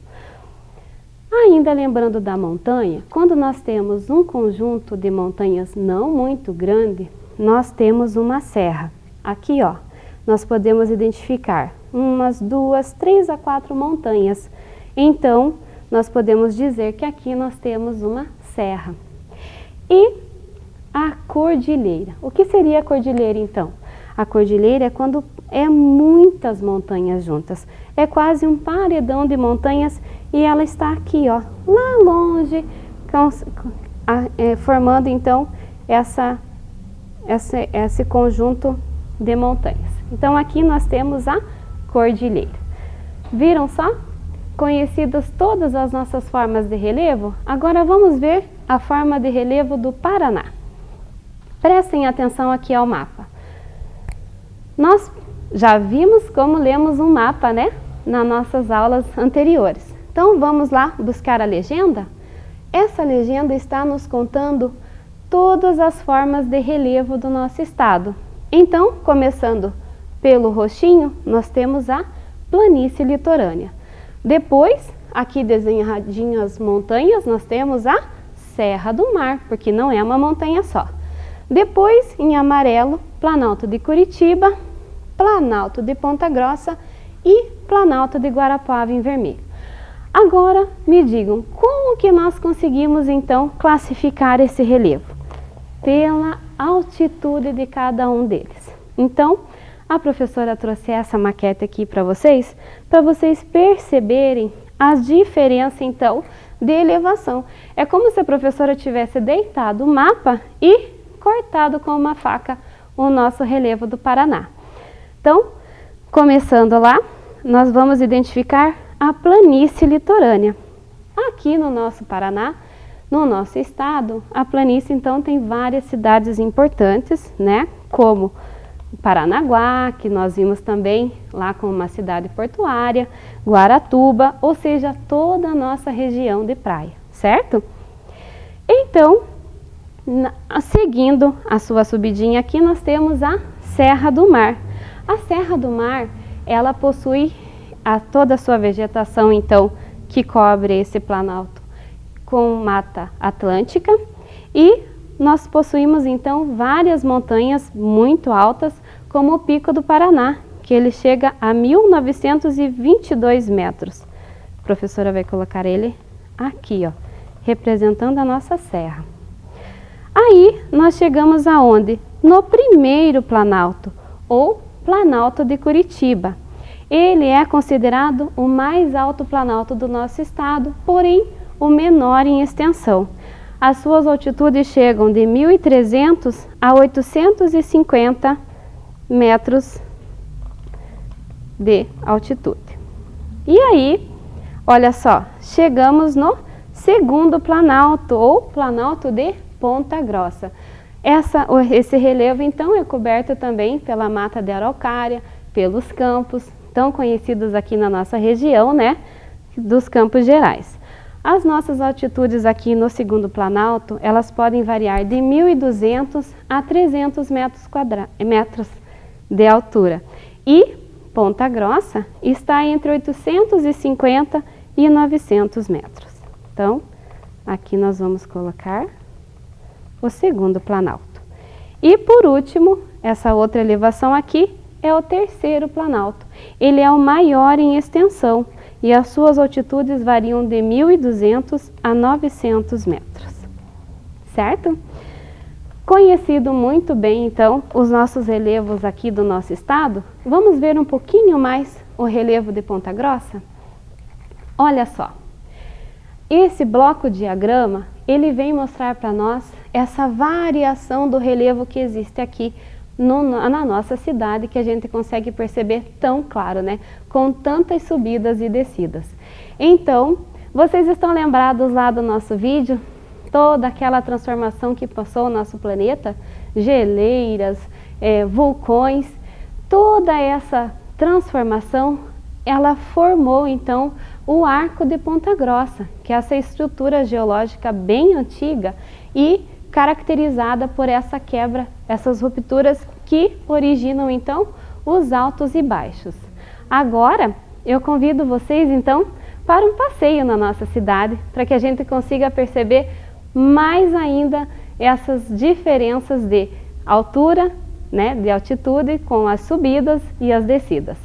Ainda lembrando da montanha, quando nós temos um conjunto de montanhas não muito grande, nós temos uma serra. Aqui, ó, nós podemos identificar umas 2, 3 a 4 montanhas. Então, nós podemos dizer que aqui nós temos uma serra. E a cordilheira. O que seria a cordilheira, então? A cordilheira é quando é muitas montanhas juntas. É quase um paredão de montanhas e ela está aqui, ó, lá longe, formando então esse conjunto de montanhas. Então aqui nós temos a cordilheira. Viram só? Conhecidas todas as nossas formas de relevo, agora vamos ver a forma de relevo do Paraná. Prestem atenção aqui ao mapa. Nós já vimos como lemos um mapa, né? Nas nossas aulas anteriores. Então vamos lá buscar a legenda? Essa legenda está nos contando todas as formas de relevo do nosso estado. Então, começando pelo roxinho, nós temos a planície litorânea. Depois, aqui desenhadinho as montanhas, nós temos a Serra do Mar, porque não é uma montanha só. Depois, em amarelo, Planalto de Curitiba, Planalto de Ponta Grossa e Planalto de Guarapuava em vermelho. Agora, me digam, como que nós conseguimos então classificar esse relevo? Pela altitude de cada um deles. Então, a professora trouxe essa maquete aqui para vocês perceberem as diferenças então de elevação. É como se a professora tivesse deitado o mapa e cortado com uma faca o nosso relevo do Paraná. Então, começando lá, nós vamos identificar a planície litorânea. Aqui no nosso Paraná, no nosso estado, a planície então tem várias cidades importantes, né? Como Paranaguá, que nós vimos também lá como uma cidade portuária, Guaratuba, ou seja, toda a nossa região de praia, certo? Então, seguindo a sua subidinha aqui, nós temos a Serra do Mar. A Serra do Mar, ela possui toda a sua vegetação, então, que cobre esse planalto com mata atlântica e nós possuímos, então, várias montanhas muito altas, como o Pico do Paraná, que ele chega a 1922 metros. A professora vai colocar ele aqui, ó, representando a nossa serra. Aí, nós chegamos aonde? No primeiro planalto, ou Planalto de Curitiba. Ele é considerado o mais alto planalto do nosso estado, porém o menor em extensão. As suas altitudes chegam de 1.300 a 850 metros de altitude. E aí, olha só, chegamos no segundo planalto, ou Planalto de Ponta Grossa. Esse relevo, então, é coberto também pela mata de araucária, pelos campos, tão conhecidos aqui na nossa região, né, dos Campos Gerais. As nossas altitudes aqui no segundo planalto, elas podem variar de 1.200 a 300 metros de altura. E Ponta Grossa está entre 850 e 900 metros. Então, aqui nós vamos colocar o segundo planalto. E por último, essa outra elevação aqui é o terceiro planalto. Ele é o maior em extensão e as suas altitudes variam de 1.200 a 900 metros, certo? Conhecido muito bem, então, os nossos relevos aqui do nosso estado, vamos ver um pouquinho mais o relevo de Ponta Grossa? Olha só, esse bloco diagrama, ele vem mostrar para nós essa variação do relevo que existe aqui na nossa cidade, que a gente consegue perceber tão claro, né? Com tantas subidas e descidas. Então, vocês estão lembrados lá do nosso vídeo? Toda aquela transformação que passou o nosso planeta, geleiras, vulcões, toda essa transformação, ela formou então o Arco de Ponta Grossa, que é essa estrutura geológica bem antiga e caracterizada por essa quebra, essas rupturas que originam então os altos e baixos. Agora, eu convido vocês então para um passeio na nossa cidade, para que a gente consiga perceber mais ainda essas diferenças de altura, né, de altitude com as subidas e as descidas.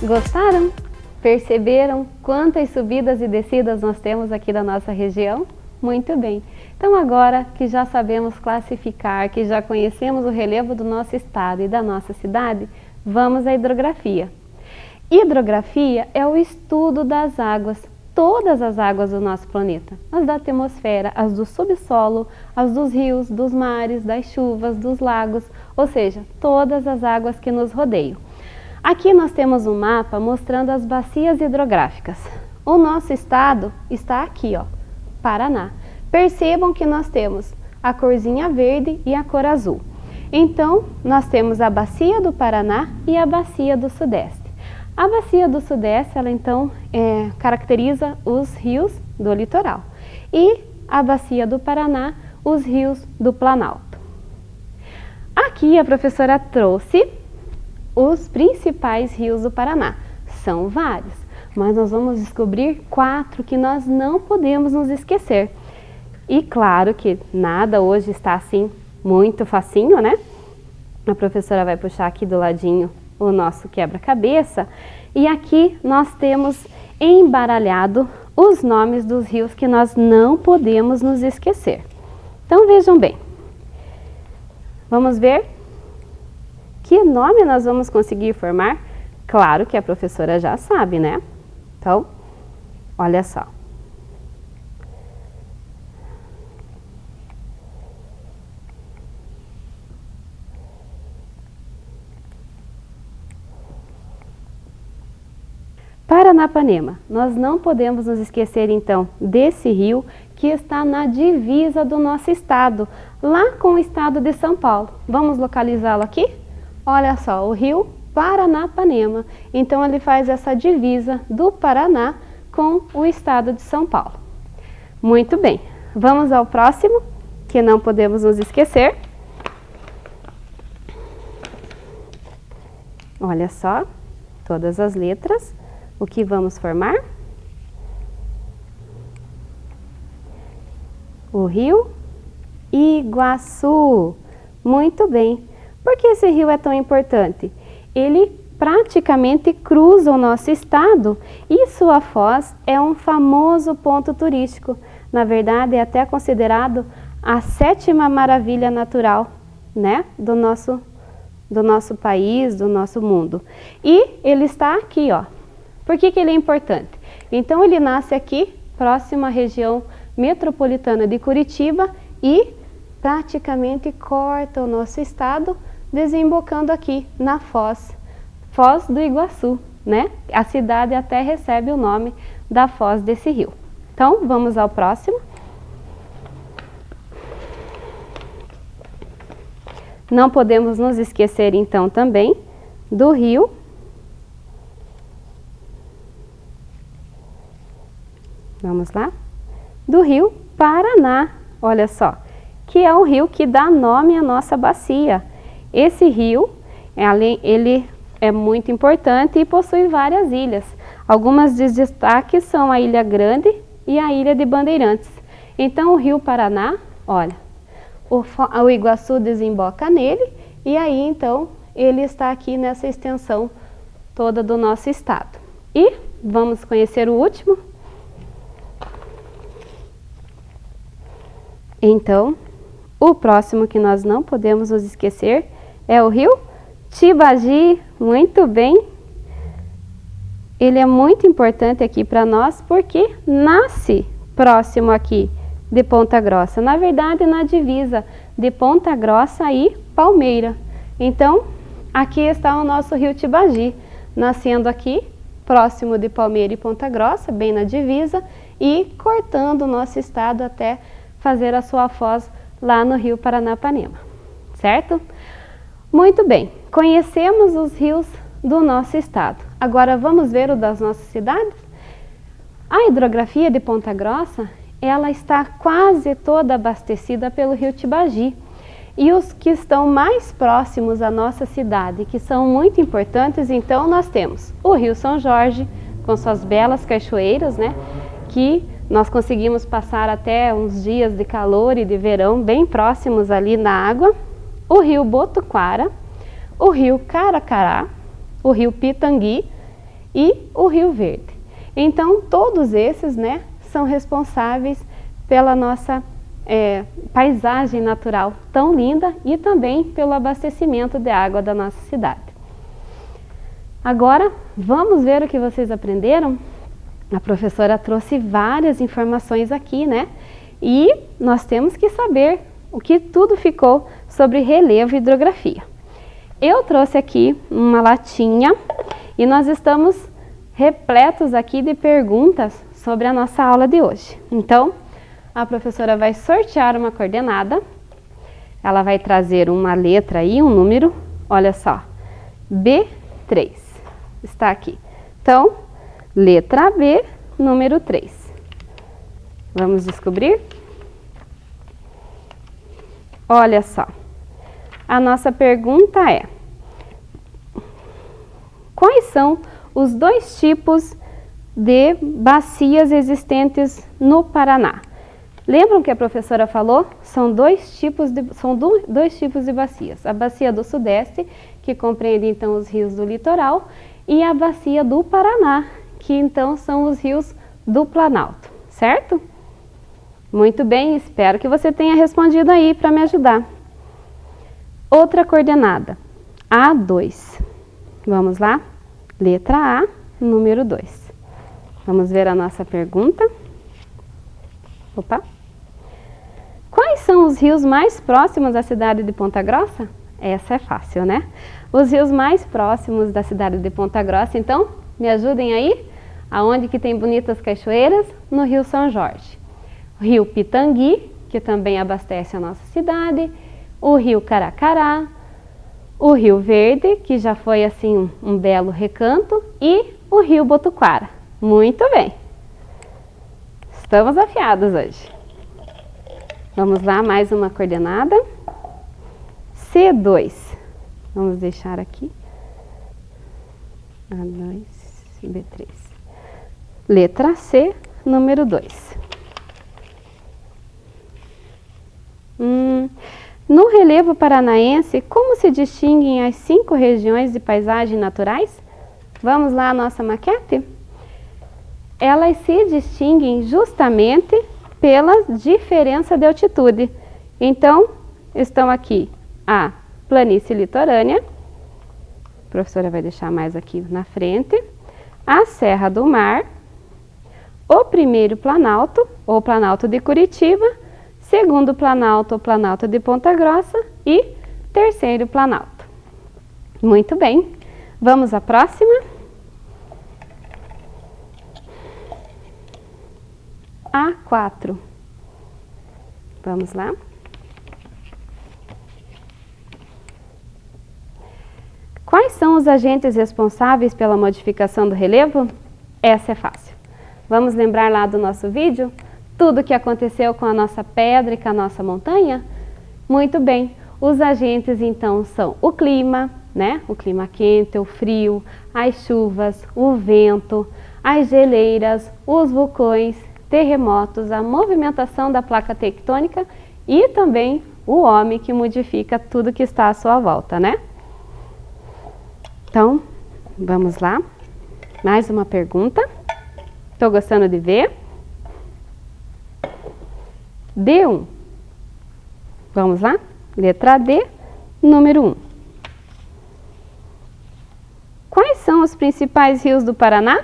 Gostaram? Perceberam quantas subidas e descidas nós temos aqui da nossa região? Muito bem. Então agora que já sabemos classificar, que já conhecemos o relevo do nosso estado e da nossa cidade, vamos à hidrografia. Hidrografia é o estudo das águas, todas as águas do nosso planeta. As da atmosfera, as do subsolo, as dos rios, dos mares, das chuvas, dos lagos, ou seja, todas as águas que nos rodeiam. Aqui nós temos um mapa mostrando as bacias hidrográficas. O nosso estado está aqui, ó, Paraná. Percebam que nós temos a corzinha verde e a cor azul. Então, nós temos a bacia do Paraná e a bacia do Sudeste. A bacia do Sudeste, ela então caracteriza os rios do litoral. E a bacia do Paraná, os rios do Planalto. Aqui a professora trouxe os principais rios do Paraná. São vários, mas nós vamos descobrir 4 que nós não podemos nos esquecer. E claro que nada hoje está assim muito facinho, né? A professora vai puxar aqui do ladinho o nosso quebra-cabeça e aqui nós temos embaralhado os nomes dos rios que nós não podemos nos esquecer. Então vejam bem, vamos ver que nome nós vamos conseguir formar? Claro que a professora já sabe, né? Então, olha só. Paranapanema. Nós não podemos nos esquecer, então, desse rio que está na divisa do nosso estado, lá com o estado de São Paulo. Vamos localizá-lo aqui? Olha só, o rio Paranapanema. Então, ele faz essa divisa do Paraná com o estado de São Paulo. Muito bem. Vamos ao próximo, que não podemos nos esquecer. Olha só, todas as letras. O que vamos formar? O rio Iguaçu. Muito bem. Por que esse rio é tão importante? Ele praticamente cruza o nosso estado e sua foz é um famoso ponto turístico. Na verdade, é até considerado a 7ª maravilha natural, né, do nosso país, do nosso mundo. E ele está aqui, ó. Por que ele é importante? Então, ele nasce aqui, próximo à região metropolitana de Curitiba e praticamente corta o nosso estado, desembocando aqui na Foz do Iguaçu, né? A cidade até recebe o nome da foz desse rio. Então, vamos ao próximo. Não podemos nos esquecer, então, também do rio vamos lá? Do rio Paraná, olha só, que é o rio que dá nome à nossa bacia. Esse rio, ele é muito importante e possui várias ilhas. Algumas de destaque são a Ilha Grande e a Ilha de Bandeirantes. Então, o rio Paraná, olha, o Iguaçu desemboca nele e aí, então, ele está aqui nessa extensão toda do nosso estado. E vamos conhecer o último. Então, o próximo que nós não podemos nos esquecer é o rio Tibagi. Muito bem. Ele é muito importante aqui para nós porque nasce próximo aqui de Ponta Grossa. Na verdade, na divisa de Ponta Grossa e Palmeira. Então, aqui está o nosso rio Tibagi, nascendo aqui próximo de Palmeira e Ponta Grossa, bem na divisa, e cortando o nosso estado até fazer a sua foz lá no rio Paranapanema, certo? Muito bem, conhecemos os rios do nosso estado. Agora vamos ver o das nossas cidades? A hidrografia de Ponta Grossa, ela está quase toda abastecida pelo rio Tibagi. E os que estão mais próximos à nossa cidade, que são muito importantes, então nós temos o rio São Jorge, com suas belas cachoeiras, né? Que nós conseguimos passar até uns dias de calor e de verão bem próximos ali na água. O rio Botuquara, o rio Caracará, o rio Pitangui e o rio Verde. Então, todos esses, né, são responsáveis pela nossa paisagem natural tão linda e também pelo abastecimento de água da nossa cidade. Agora, vamos ver o que vocês aprenderam? A professora trouxe várias informações aqui, né? E nós temos que saber o que tudo ficou sobre relevo e hidrografia. Eu trouxe aqui uma latinha e nós estamos repletos aqui de perguntas sobre a nossa aula de hoje. Então, a professora vai sortear uma coordenada, ela vai trazer uma letra e um número, olha só, B3, está aqui. Então, letra B, número 3. Vamos descobrir? Olha só, a nossa pergunta é: quais são os 2 tipos de bacias existentes no Paraná? Lembram que a professora falou? São dois tipos de bacias. A bacia do Sudeste, que compreende então os rios do litoral, e a bacia do Paraná, que então são os rios do Planalto, certo? Muito bem, espero que você tenha respondido aí para me ajudar. Outra coordenada, A2. Vamos lá? Letra A, número 2. Vamos ver a nossa pergunta. Opa! Quais são os rios mais próximos da cidade de Ponta Grossa? Essa é fácil, né? Os rios mais próximos da cidade de Ponta Grossa, então, me ajudem aí? Aonde que tem bonitas cachoeiras? No rio São Jorge. O rio Pitangui, que também abastece a nossa cidade. O rio Caracará. O rio Verde, que já foi assim um belo recanto. E o rio Botuquara. Muito bem! Estamos afiados hoje. Vamos lá, mais uma coordenada. C2. Vamos deixar aqui. A2, B3. Letra C, número 2. No relevo paranaense, como se distinguem as 5 regiões de paisagem naturais? Vamos lá à nossa maquete? Elas se distinguem justamente pela diferença de altitude. Então, estão aqui a planície litorânea, a professora vai deixar mais aqui na frente, a Serra do Mar, o primeiro Planalto, ou Planalto de Curitiba, segundo Planalto, o Planalto de Ponta Grossa e terceiro Planalto. Muito bem, vamos à próxima. A4. Vamos lá. Quais são os agentes responsáveis pela modificação do relevo? Essa é fácil. Vamos lembrar lá do nosso vídeo? Tudo o que aconteceu com a nossa pedra e com a nossa montanha? Muito bem, os agentes então são o clima, né? O clima quente, o frio, as chuvas, o vento, as geleiras, os vulcões, terremotos, a movimentação da placa tectônica e também o homem que modifica tudo que está à sua volta, né? Então, vamos lá. Mais uma pergunta. Estou gostando de ver. D1. Vamos lá? Letra D, número 1. Quais são os principais rios do Paraná?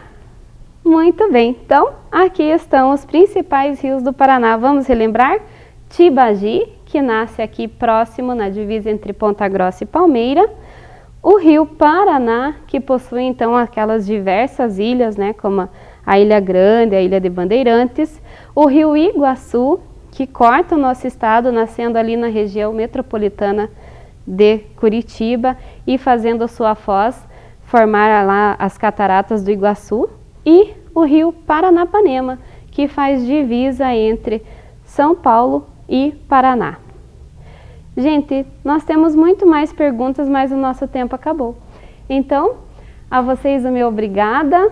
Muito bem. Então, aqui estão os principais rios do Paraná. Vamos relembrar? Tibagi, que nasce aqui próximo na divisa entre Ponta Grossa e Palmeira. O rio Paraná, que possui então aquelas diversas ilhas, né, como a Ilha Grande, a Ilha de Bandeirantes. O rio Iguaçu, que corta o nosso estado, nascendo ali na região metropolitana de Curitiba e fazendo sua foz formar lá as cataratas do Iguaçu. E o rio Paranapanema, que faz divisa entre São Paulo e Paraná. Gente, nós temos muito mais perguntas, mas o nosso tempo acabou. Então, a vocês o meu obrigada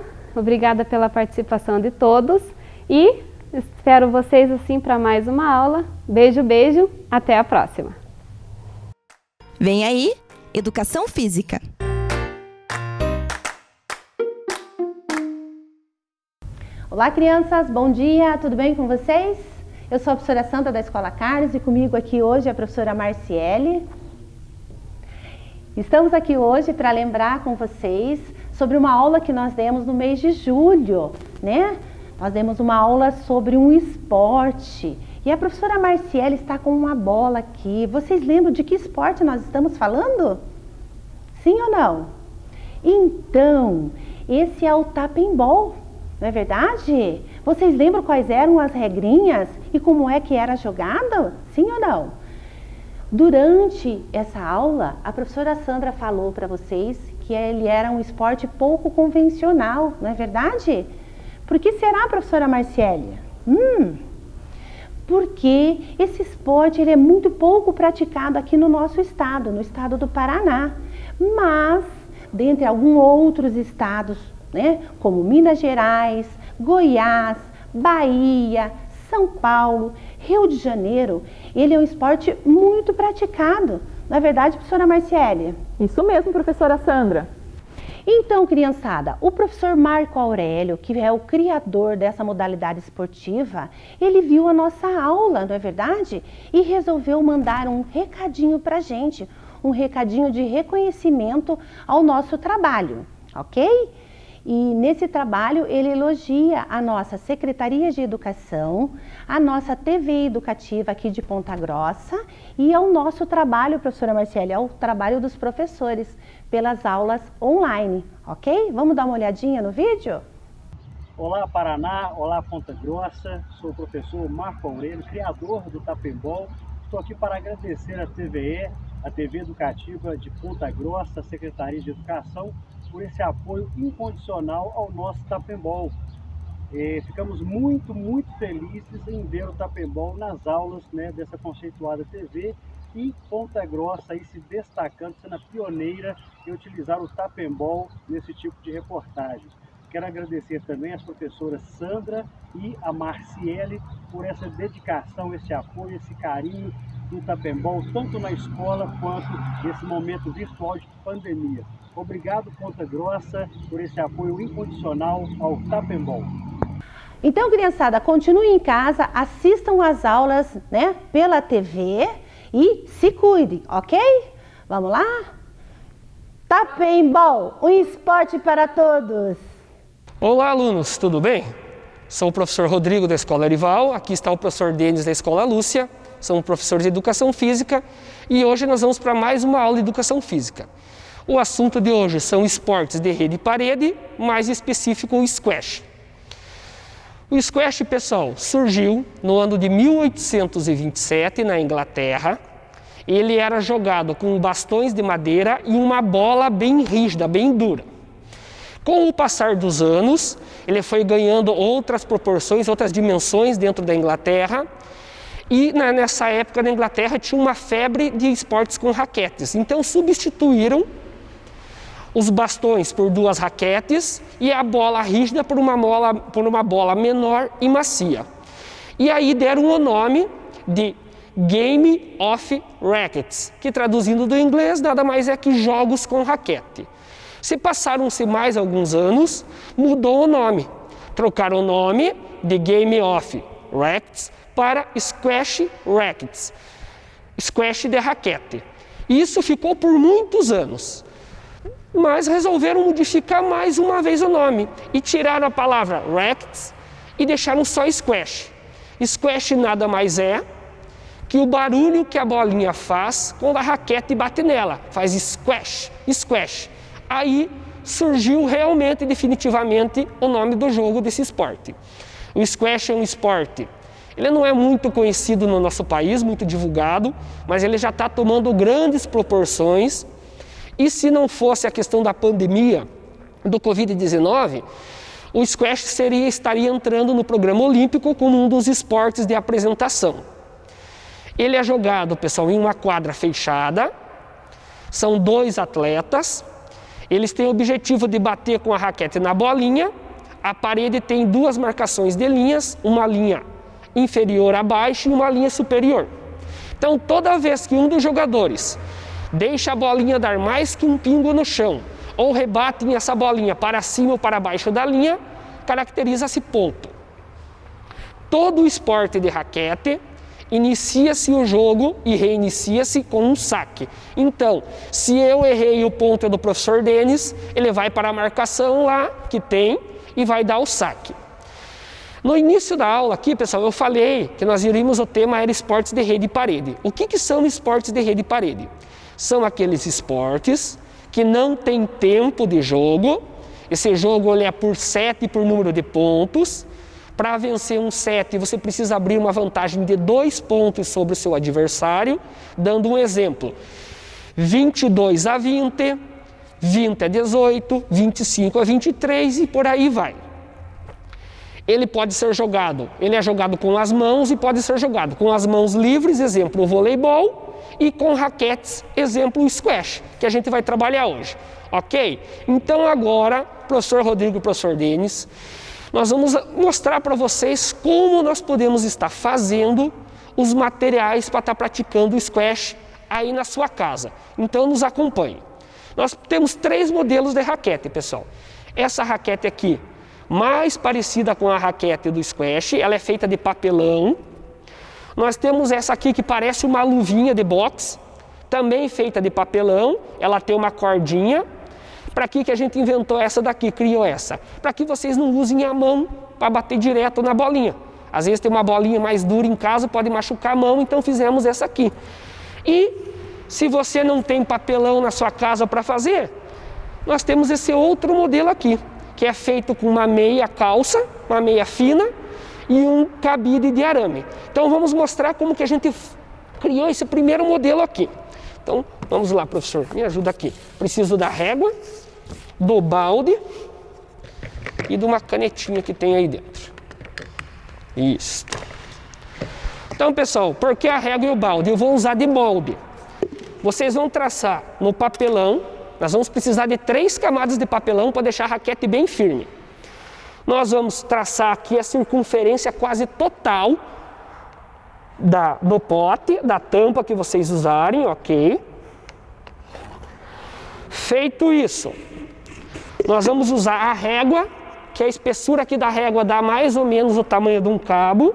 pela participação de todos e espero vocês assim para mais uma aula. Beijo, beijo, até a próxima. Vem aí, Educação Física. Olá, crianças, bom dia, tudo bem com vocês? Eu sou a professora Sandra da Escola Carlos e comigo aqui hoje é a professora Marciele. Estamos aqui hoje para lembrar com vocês sobre uma aula que nós demos no mês de julho, né? Nós demos uma aula sobre um esporte e a professora Marciele está com uma bola aqui. Vocês lembram de que esporte nós estamos falando? Sim ou não? Então, esse é o tap-and-ball, não é verdade? Vocês lembram quais eram as regrinhas e como é que era jogado? Sim ou não? Durante essa aula, a professora Sandra falou para vocês que ele era um esporte pouco convencional, não é verdade? Por que será, professora Marciele? Porque esse esporte ele é muito pouco praticado aqui no nosso estado, no estado do Paraná. Mas, dentre alguns outros estados, né, como Minas Gerais, Goiás, Bahia, São Paulo, Rio de Janeiro, ele é um esporte muito praticado. Não é verdade, professora Marciele? Isso mesmo, professora Sandra. Então, criançada, o professor Marco Aurélio, que é o criador dessa modalidade esportiva, ele viu a nossa aula, não é verdade? E resolveu mandar um recadinho pra gente, um recadinho de reconhecimento ao nosso trabalho, ok? E nesse trabalho ele elogia a nossa Secretaria de Educação, a nossa TV Educativa aqui de Ponta Grossa e ao nosso trabalho, professora Marciele, ao trabalho dos professores pelas aulas online, ok? Vamos dar uma olhadinha no vídeo? Olá Paraná, olá Ponta Grossa, sou o professor Marco Aurélio, criador do tap-and-ball. Estou aqui para agradecer à TVE, a TV Educativa de Ponta Grossa, a Secretaria de Educação, por esse apoio incondicional ao nosso tap-and-ball. Ficamos muito felizes em ver o tap-and-ball nas aulas, né, dessa conceituada TV e Ponta Grossa aí se destacando, sendo a pioneira em utilizar o tap-and-ball nesse tipo de reportagem. Quero agradecer também às professoras Sandra e a Marciele por essa dedicação, esse apoio, esse carinho do Tapembol, tanto na escola quanto nesse momento virtual de pandemia. Obrigado, Ponta Grossa, por esse apoio incondicional ao Tapembol. Então, criançada, continuem em casa, assistam às aulas, né, pela TV e se cuidem, ok? Vamos lá? Tapembol, um esporte para todos! Olá, alunos, tudo bem? Sou o professor Rodrigo da Escola Erival, aqui está o professor Denis da Escola Lúcia, sou um professor de Educação Física e hoje nós vamos para mais uma aula de Educação Física. O assunto de hoje são esportes de rede e parede, mais específico o squash. O squash, pessoal, surgiu no ano de 1827 na Inglaterra. Ele era jogado com bastões de madeira e uma bola bem rígida, bem dura. Com o passar dos anos, ele foi ganhando outras proporções, outras dimensões dentro da Inglaterra. E nessa época na Inglaterra tinha uma febre de esportes com raquetes. Então substituíram os bastões por duas raquetes e a bola rígida por uma bola menor e macia. E aí deram o nome de Game of Rackets, que traduzindo do inglês nada mais é que jogos com raquete. Se passaram-se mais alguns anos, mudou o nome. Trocaram o nome de Game of Rackets para Squash Rackets, squash de raquete. Isso ficou por muitos anos. Mas resolveram modificar mais uma vez o nome e tiraram a palavra rackets e deixaram só squash. Squash nada mais é que o barulho que a bolinha faz quando a raquete bate nela, faz squash, squash. Aí surgiu realmente, definitivamente, o nome do jogo desse esporte. O squash é um esporte, ele não é muito conhecido no nosso país, muito divulgado, mas ele já está tomando grandes proporções. E se não fosse a questão da pandemia do Covid-19, o squash estaria entrando no programa olímpico como um dos esportes de apresentação. Ele é jogado, pessoal, em uma quadra fechada, são 2 atletas, eles têm o objetivo de bater com a raquete na bolinha, a parede tem 2 marcações de linhas, uma linha inferior a baixo e uma linha superior. Então, toda vez que um dos jogadores deixa a bolinha dar mais que um pingo no chão, ou rebatem essa bolinha para cima ou para baixo da linha, caracteriza-se ponto. Todo o esporte de raquete, inicia-se o jogo e reinicia-se com um saque. Então, se eu errei o ponto do professor Denis, ele vai para a marcação lá que tem e vai dar o saque. No início da aula aqui, pessoal, eu falei que nós iríamos, o tema era esportes de rede e parede. O que são esportes de rede e parede? São aqueles esportes que não tem tempo de jogo. Esse jogo ele é por set, por número de pontos. Para vencer um set, você precisa abrir uma vantagem de 2 pontos sobre o seu adversário. Dando um exemplo, 22-20, 20-18, 25-23 e por aí vai. Ele pode ser jogado, ele é jogado com as mãos e pode ser jogado com as mãos livres, exemplo, o voleibol, e com raquetes, exemplo, o squash, que a gente vai trabalhar hoje, ok? Então agora, professor Rodrigo e professor Denis, nós vamos mostrar para vocês como nós podemos estar fazendo os materiais para estar praticando o squash aí na sua casa. Então nos acompanhe. Nós temos 3 modelos de raquete, pessoal. Essa raquete aqui, mais parecida com a raquete do squash, ela é feita de papelão. Nós temos essa aqui que parece uma luvinha de boxe, também feita de papelão, ela tem uma cordinha. Para que a gente inventou essa daqui, criou essa? Para que vocês não usem a mão para bater direto na bolinha. Às vezes tem uma bolinha mais dura em casa, pode machucar a mão, então fizemos essa aqui. E se você não tem papelão na sua casa para fazer, nós temos esse outro modelo aqui, que é feito com uma meia calça, uma meia fina e um cabide de arame. Então vamos mostrar como que a gente criou esse primeiro modelo aqui. Então vamos lá, professor, me ajuda aqui. Preciso da régua, do balde e de uma canetinha que tem aí dentro. Isso. Então, pessoal, por que a régua e o balde? Eu vou usar de molde. Vocês vão traçar no papelão. Nós vamos precisar de 3 camadas de papelão para deixar a raquete bem firme. Nós vamos traçar aqui a circunferência quase total do pote, da tampa que vocês usarem, ok? Feito isso, nós vamos usar a régua, que a espessura aqui da régua dá mais ou menos o tamanho de um cabo.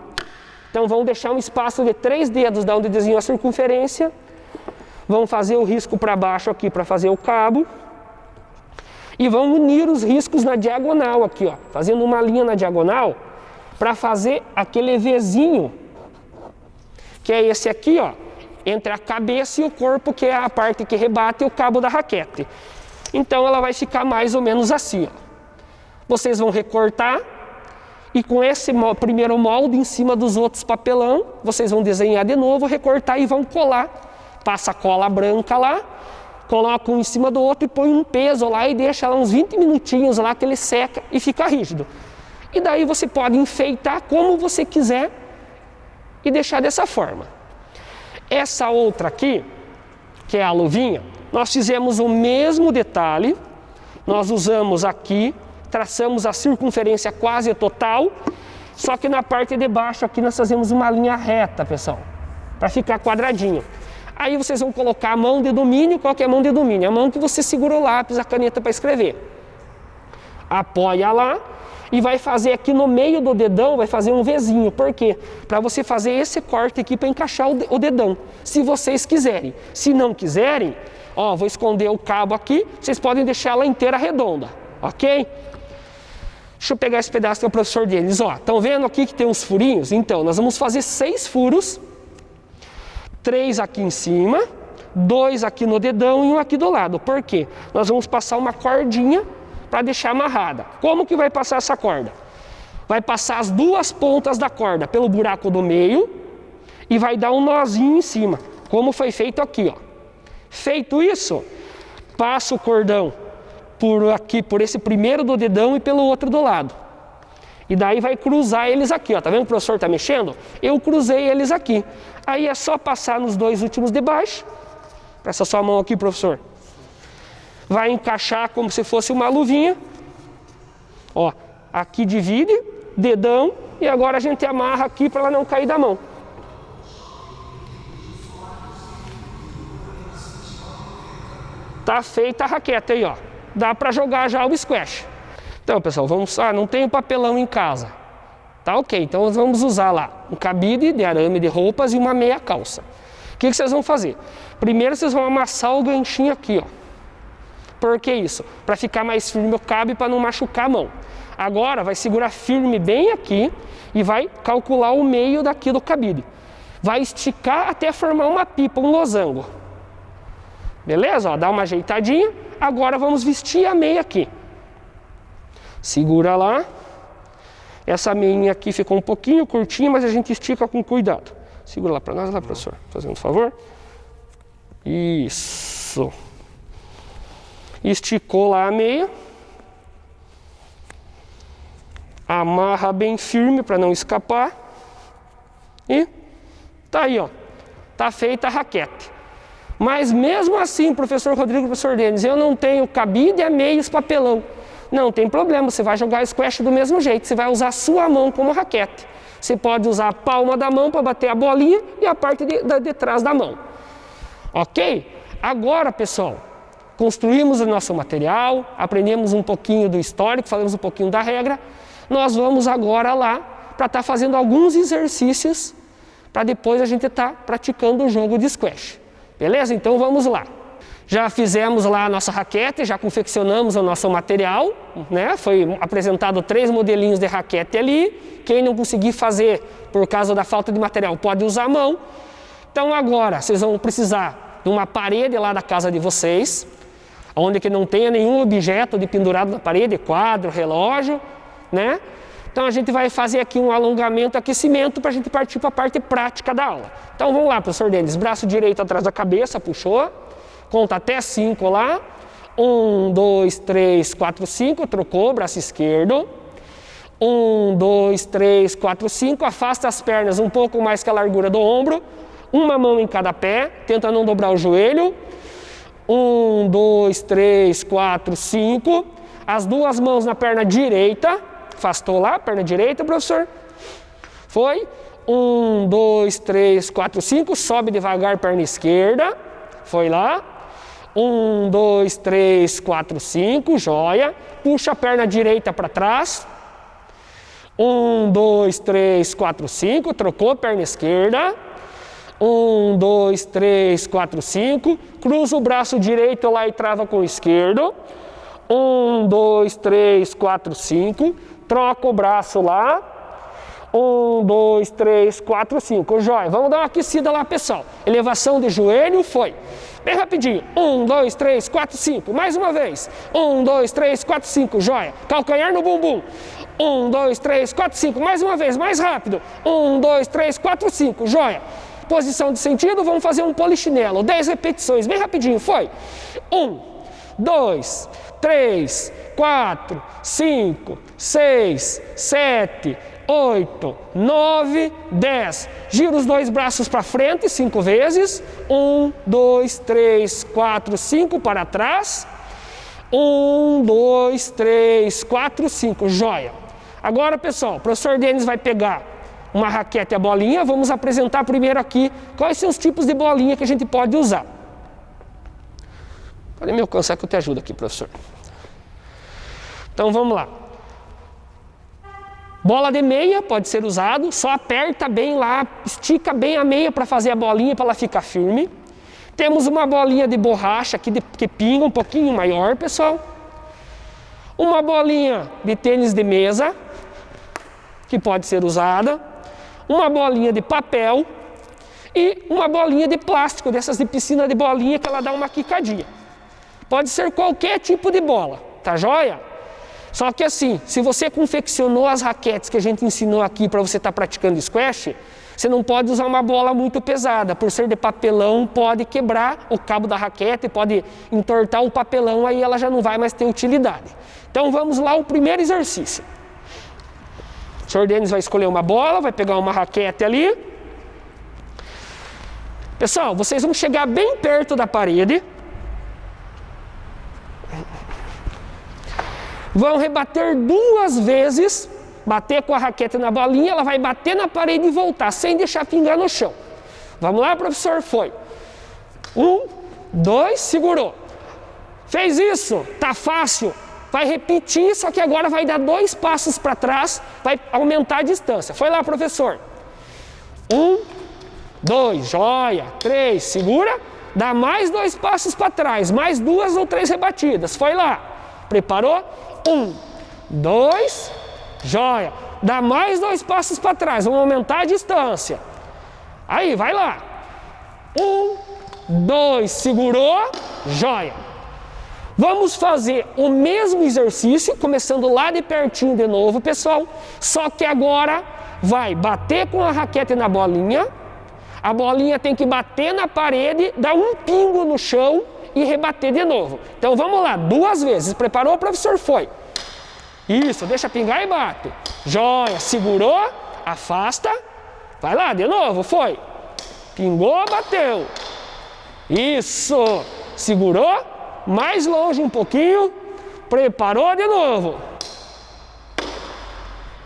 Então vamos deixar um espaço de 3 dedos da onde desenhou a circunferência. Vamos fazer o risco para baixo aqui para fazer o cabo. E vamos unir os riscos na diagonal aqui, ó, fazendo uma linha na diagonal para fazer aquele Vzinho, que é esse aqui, ó, entre a cabeça e o corpo, que é a parte que rebate o cabo da raquete. Então ela vai ficar mais ou menos assim, ó. Vocês vão recortar e com esse primeiro molde em cima dos outros papelão, vocês vão desenhar de novo, recortar e vão colar. Passa a cola branca lá, coloca um em cima do outro e põe um peso lá e deixa lá uns 20 minutinhos lá que ele seca e fica rígido. E daí você pode enfeitar como você quiser e deixar dessa forma. Essa outra aqui, que é a luvinha, nós fizemos o mesmo detalhe. Nós usamos aqui, traçamos a circunferência quase total, só que na parte de baixo aqui nós fazemos uma linha reta, pessoal, para ficar quadradinho. Aí vocês vão colocar a mão de domínio. Qual que é a mão de domínio? A mão que você segura o lápis, a caneta para escrever. Apoia lá e vai fazer aqui no meio do dedão, vai fazer um Vzinho. Por quê? Para você fazer esse corte aqui para encaixar o dedão, se vocês quiserem. Se não quiserem, ó, vou esconder o cabo aqui, vocês podem deixar ela inteira redonda, ok? Deixa eu pegar esse pedaço que é o professor Denis, ó. Estão vendo aqui que tem uns furinhos? Então, nós vamos fazer 6 furos. 3 aqui em cima, 2 aqui no dedão e 1 aqui do lado. Por quê? Nós vamos passar uma cordinha para deixar amarrada. Como que vai passar essa corda? Vai passar as 2 pontas da corda pelo buraco do meio e vai dar um nozinho em cima, como foi feito aqui, ó. Feito isso, passa o cordão por aqui, por esse primeiro do dedão e pelo outro do lado. E daí vai cruzar eles aqui, ó. Tá vendo que o professor tá mexendo? Eu cruzei eles aqui. Aí é só passar nos 2 últimos de baixo. Presta sua mão aqui, professor. Vai encaixar como se fosse uma luvinha. Ó, aqui divide, dedão, e agora a gente amarra aqui para ela não cair da mão. Tá feita a raquete aí, ó. Dá para jogar já o squash. Então, pessoal, vamos... não tenho papelão em casa. Tá ok, então nós vamos usar lá um cabide de arame de roupas e uma meia calça. O que vocês vão fazer? Primeiro vocês vão amassar o ganchinho aqui, ó. Por que isso? Para ficar mais firme o cabo e para não machucar a mão. Agora vai segurar firme bem aqui e vai calcular o meio daqui do cabide. Vai esticar até formar uma pipa, um losango. Beleza? Ó, dá uma ajeitadinha. Agora vamos vestir a meia aqui. Segura lá. Essa meinha aqui ficou um pouquinho curtinha, mas a gente estica com cuidado. Segura lá para nós, lá, professor, fazendo um favor. Isso. Esticou lá a meia. Amarra bem firme para não escapar. E tá aí, ó. Tá feita a raquete. Mas mesmo assim, professor Rodrigo e professor Denis, eu não tenho cabide, a meia e os papelão. Não tem problema, você vai jogar squash do mesmo jeito, você vai usar a sua mão como raquete. Você pode usar a palma da mão para bater a bolinha e a parte de trás da mão. Ok? Agora, pessoal, construímos o nosso material, aprendemos um pouquinho do histórico, falamos um pouquinho da regra. Nós vamos agora lá para estar fazendo alguns exercícios para depois a gente estar praticando o jogo de squash. Beleza? Então vamos lá. Já fizemos lá a nossa raquete, já confeccionamos o nosso material, né? Foi apresentado 3 modelinhos de raquete ali. Quem não conseguir fazer por causa da falta de material pode usar a mão. Então agora vocês vão precisar de uma parede lá da casa de vocês, onde que não tenha nenhum objeto de pendurado na parede, quadro, relógio, né? Então a gente vai fazer aqui um alongamento, aquecimento, para a gente partir para a parte prática da aula. Então vamos lá, professor Denis, braço direito atrás da cabeça, puxou. Conta até 5 lá. 1, 2, 3, 4, 5. Trocou, braço esquerdo. 1, 2, 3, 4, 5. Afasta as pernas um pouco mais que a largura do ombro. Uma mão em cada pé. Tenta não dobrar o joelho. 1, 2, 3, 4, 5. As 2 mãos na perna direita. Afastou lá, perna direita, professor. Foi. 1, 2, 3, 4, 5. Sobe devagar, perna esquerda. Foi lá. 1, 2, 3, 4, 5. Joia. Puxa a perna direita para trás. 1, 2, 3, 4, 5. Trocou a perna esquerda. 1, 2, 3, 4, 5. Cruza o braço direito lá e trava com o esquerdo. 1, 2, 3, 4, 5. Troca o braço lá. 1, 2, 3, 4, 5. Jóia. Vamos dar uma aquecida lá, pessoal. Elevação de joelho, foi. Bem rapidinho. 1, 2, 3, 4, 5. Mais uma vez. 1, 2, 3, 4, 5. Jóia. Calcanhar no bumbum. 1, 2, 3, 4, 5. Mais uma vez. Mais rápido. 1, 2, 3, 4, 5. Jóia. Posição de sentido. Vamos fazer um polichinelo. 10 repetições. Bem rapidinho. Foi. 1, 2, 3, 4, 5, 6, 7, 8, 9, 10. Gira os dois braços para frente 5 vezes. 1, 2, 3, 4, 5 para trás. 1, 2, 3, 4, 5. Joia. Agora, pessoal, o professor Denis vai pegar uma raquete e a bolinha. Vamos apresentar primeiro aqui quais são os tipos de bolinha que a gente pode usar. Pode me alcançar que eu te ajudo aqui, professor. Então, vamos lá. Bola de meia pode ser usado, só aperta bem lá, estica bem a meia para fazer a bolinha para ela ficar firme. Temos uma bolinha de borracha aqui que pinga um pouquinho maior, pessoal. Uma bolinha de tênis de mesa, que pode ser usada. Uma bolinha de papel e uma bolinha de plástico, dessas de piscina de bolinha que ela dá uma quicadinha. Pode ser qualquer tipo de bola, tá joia? Só que assim, se você confeccionou as raquetes que a gente ensinou aqui para você estar praticando squash, você não pode usar uma bola muito pesada. Por ser de papelão, pode quebrar o cabo da raquete, pode entortar o papelão, aí ela já não vai mais ter utilidade. Então vamos lá, o primeiro exercício. O senhor Denis vai escolher uma bola, vai pegar uma raquete ali. Pessoal, vocês vão chegar bem perto da parede. Vão rebater 2 vezes, bater com a raquete na bolinha, ela vai bater na parede e voltar, sem deixar pingar no chão. Vamos lá, professor? Foi. 1, 2, segurou. Fez isso? Tá fácil. Vai repetir, só que agora vai dar 2 passos para trás, vai aumentar a distância. Foi lá, professor. 1, 2, joia. 3, segura. Dá mais 2 passos para trás, mais 2 ou 3 rebatidas. Foi lá. Preparou? 1, 2, joia. Dá mais 2 passos para trás, vamos aumentar a distância. Aí, vai lá. 1, 2, segurou, joia. Vamos fazer o mesmo exercício, começando lá de pertinho de novo, pessoal. Só que agora vai bater com a raquete na bolinha. A bolinha tem que bater na parede, dar um pingo no chão e rebater de novo. Então vamos lá, 2 vezes. Preparou, professor? Foi. Isso, deixa pingar e bate. Joia, segurou, afasta. Vai lá, de novo, foi. Pingou, bateu. Isso, segurou, mais longe um pouquinho. Preparou de novo.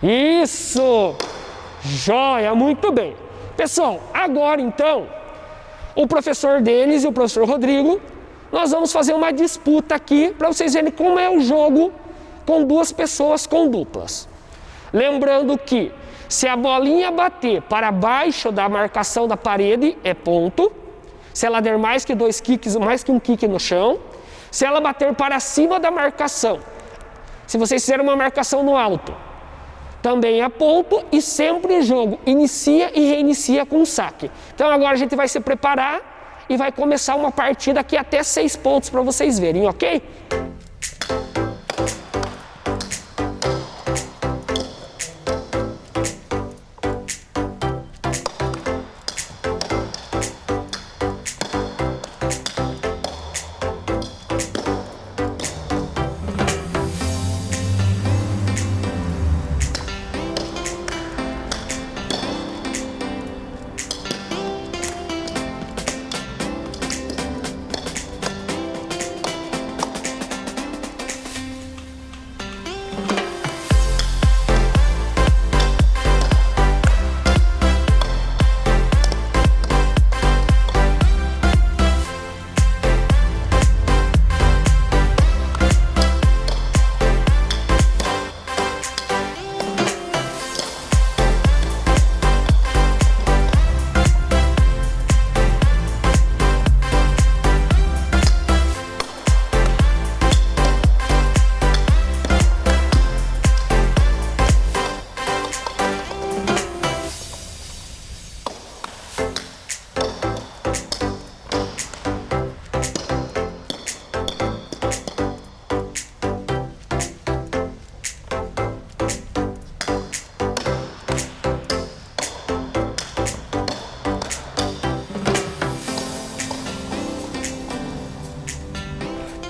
Isso, joia, muito bem. Pessoal, agora então, o professor Denis e o professor Rodrigo, nós vamos fazer uma disputa aqui para vocês verem como é o jogo com 2 pessoas com duplas. Lembrando que se a bolinha bater para baixo da marcação da parede, é ponto. Se ela der mais que 2 kicks, mais que um kick no chão. Se ela bater para cima da marcação, se vocês fizerem uma marcação no alto, também é ponto, e sempre o jogo inicia e reinicia com um saque. Então agora a gente vai se preparar e vai começar uma partida aqui até 6 pontos para vocês verem, ok?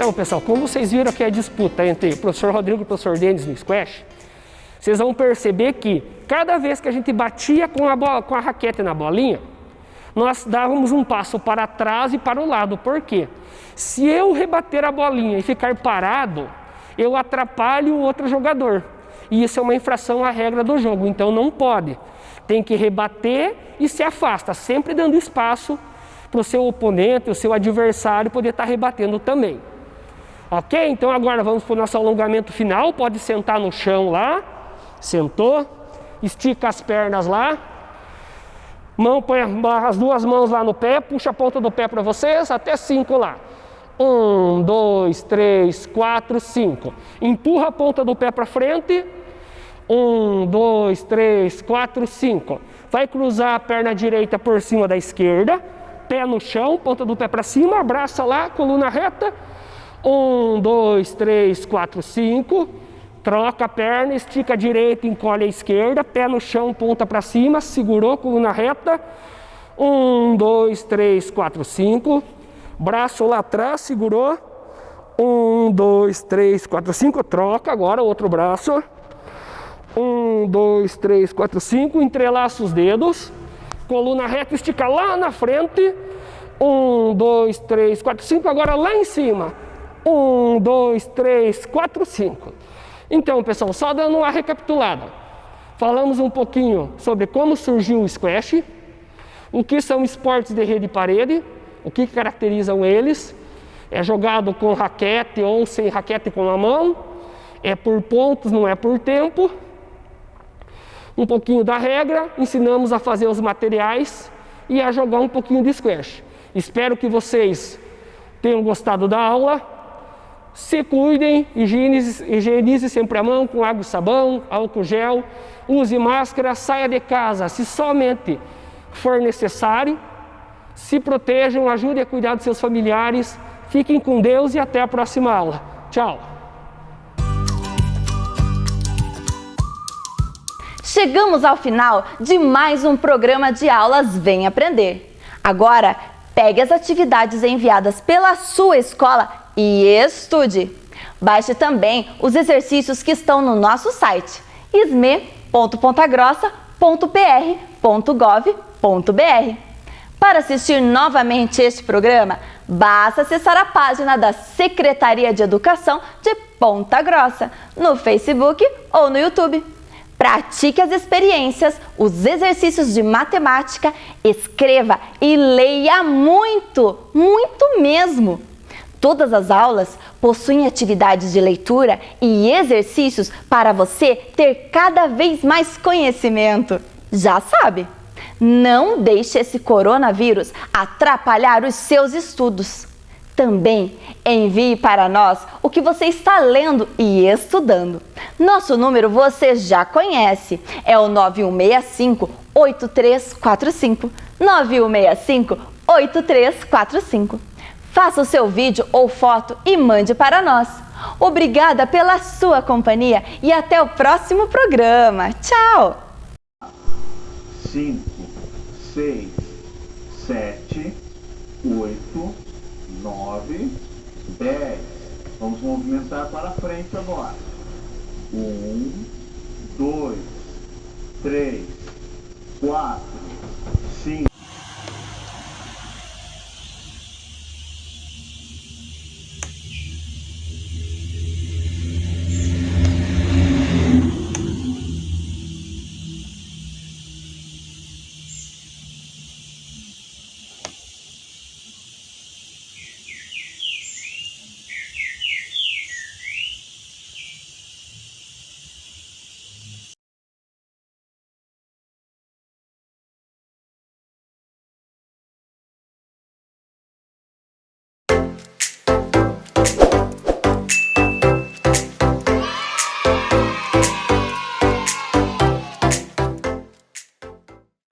Então, pessoal, como vocês viram aqui a disputa entre o professor Rodrigo e o professor Denis no squash, vocês vão perceber que cada vez que a gente batia com a raquete na bolinha, nós dávamos um passo para trás e para o lado. Por quê? Se eu rebater a bolinha e ficar parado, eu atrapalho o outro jogador. E isso é uma infração à regra do jogo, então não pode. Tem que rebater e se afasta, sempre dando espaço para o seu oponente, o seu adversário poder estar rebatendo também. Ok? Então agora vamos para o nosso alongamento final. Pode sentar no chão lá. Sentou. Estica as pernas lá. Põe as duas mãos lá no pé. Puxa a ponta do pé para vocês. Até 5 lá. 1, 2, 3, 4, 5. Empurra a ponta do pé para frente. 1, 2, 3, 4, 5. Vai cruzar a perna direita por cima da esquerda. Pé no chão, ponta do pé para cima. Abraça lá, coluna reta. 1, 2, 3, 4, 5. Troca a perna, estica a direita, encolhe a esquerda. Pé no chão, ponta para cima. Segurou, coluna reta. 1, 2, 3, 4, 5. Braço lá atrás, segurou. 1, 2, 3, 4, 5. Troca agora o outro braço. 1, 2, 3, 4, 5. Entrelaça os dedos. Coluna reta, estica lá na frente. 1, 2, 3, 4, 5. Agora lá em cima. 1, 2, 3, 4, 5. Então, pessoal, só dando uma recapitulada. Falamos um pouquinho sobre como surgiu o squash, o que são esportes de rede e parede, o que caracterizam eles. É jogado com raquete ou sem raquete com a mão. É por pontos, não é por tempo. Um pouquinho da regra, ensinamos a fazer os materiais e a jogar um pouquinho de squash. Espero que vocês tenham gostado da aula. Se cuidem, higienize sempre a mão com água e sabão, álcool gel, use máscara, saia de casa se somente for necessário. Se protejam, ajudem a cuidar dos seus familiares. Fiquem com Deus e até a próxima aula. Tchau! Chegamos ao final de mais um programa de aulas Vem Aprender. Agora, pegue as atividades enviadas pela sua escola e estude. Baixe também os exercícios que estão no nosso site isme.pontagrossa.pr.gov.br. Para assistir novamente este programa, basta acessar a página da Secretaria de Educação de Ponta Grossa no Facebook ou no YouTube. Pratique as experiências, os exercícios de matemática, escreva e leia muito, muito mesmo. Todas as aulas possuem atividades de leitura e exercícios para você ter cada vez mais conhecimento. Já sabe, não deixe esse coronavírus atrapalhar os seus estudos. Também envie para nós o que você está lendo e estudando. Nosso número você já conhece, é o 9165-8345. 9165-8345. Faça o seu vídeo ou foto e mande para nós. Obrigada pela sua companhia e até o próximo programa. Tchau! 5, 6, 7, 8, 9, 10. Vamos movimentar para frente agora. 1, 2, 3, 4,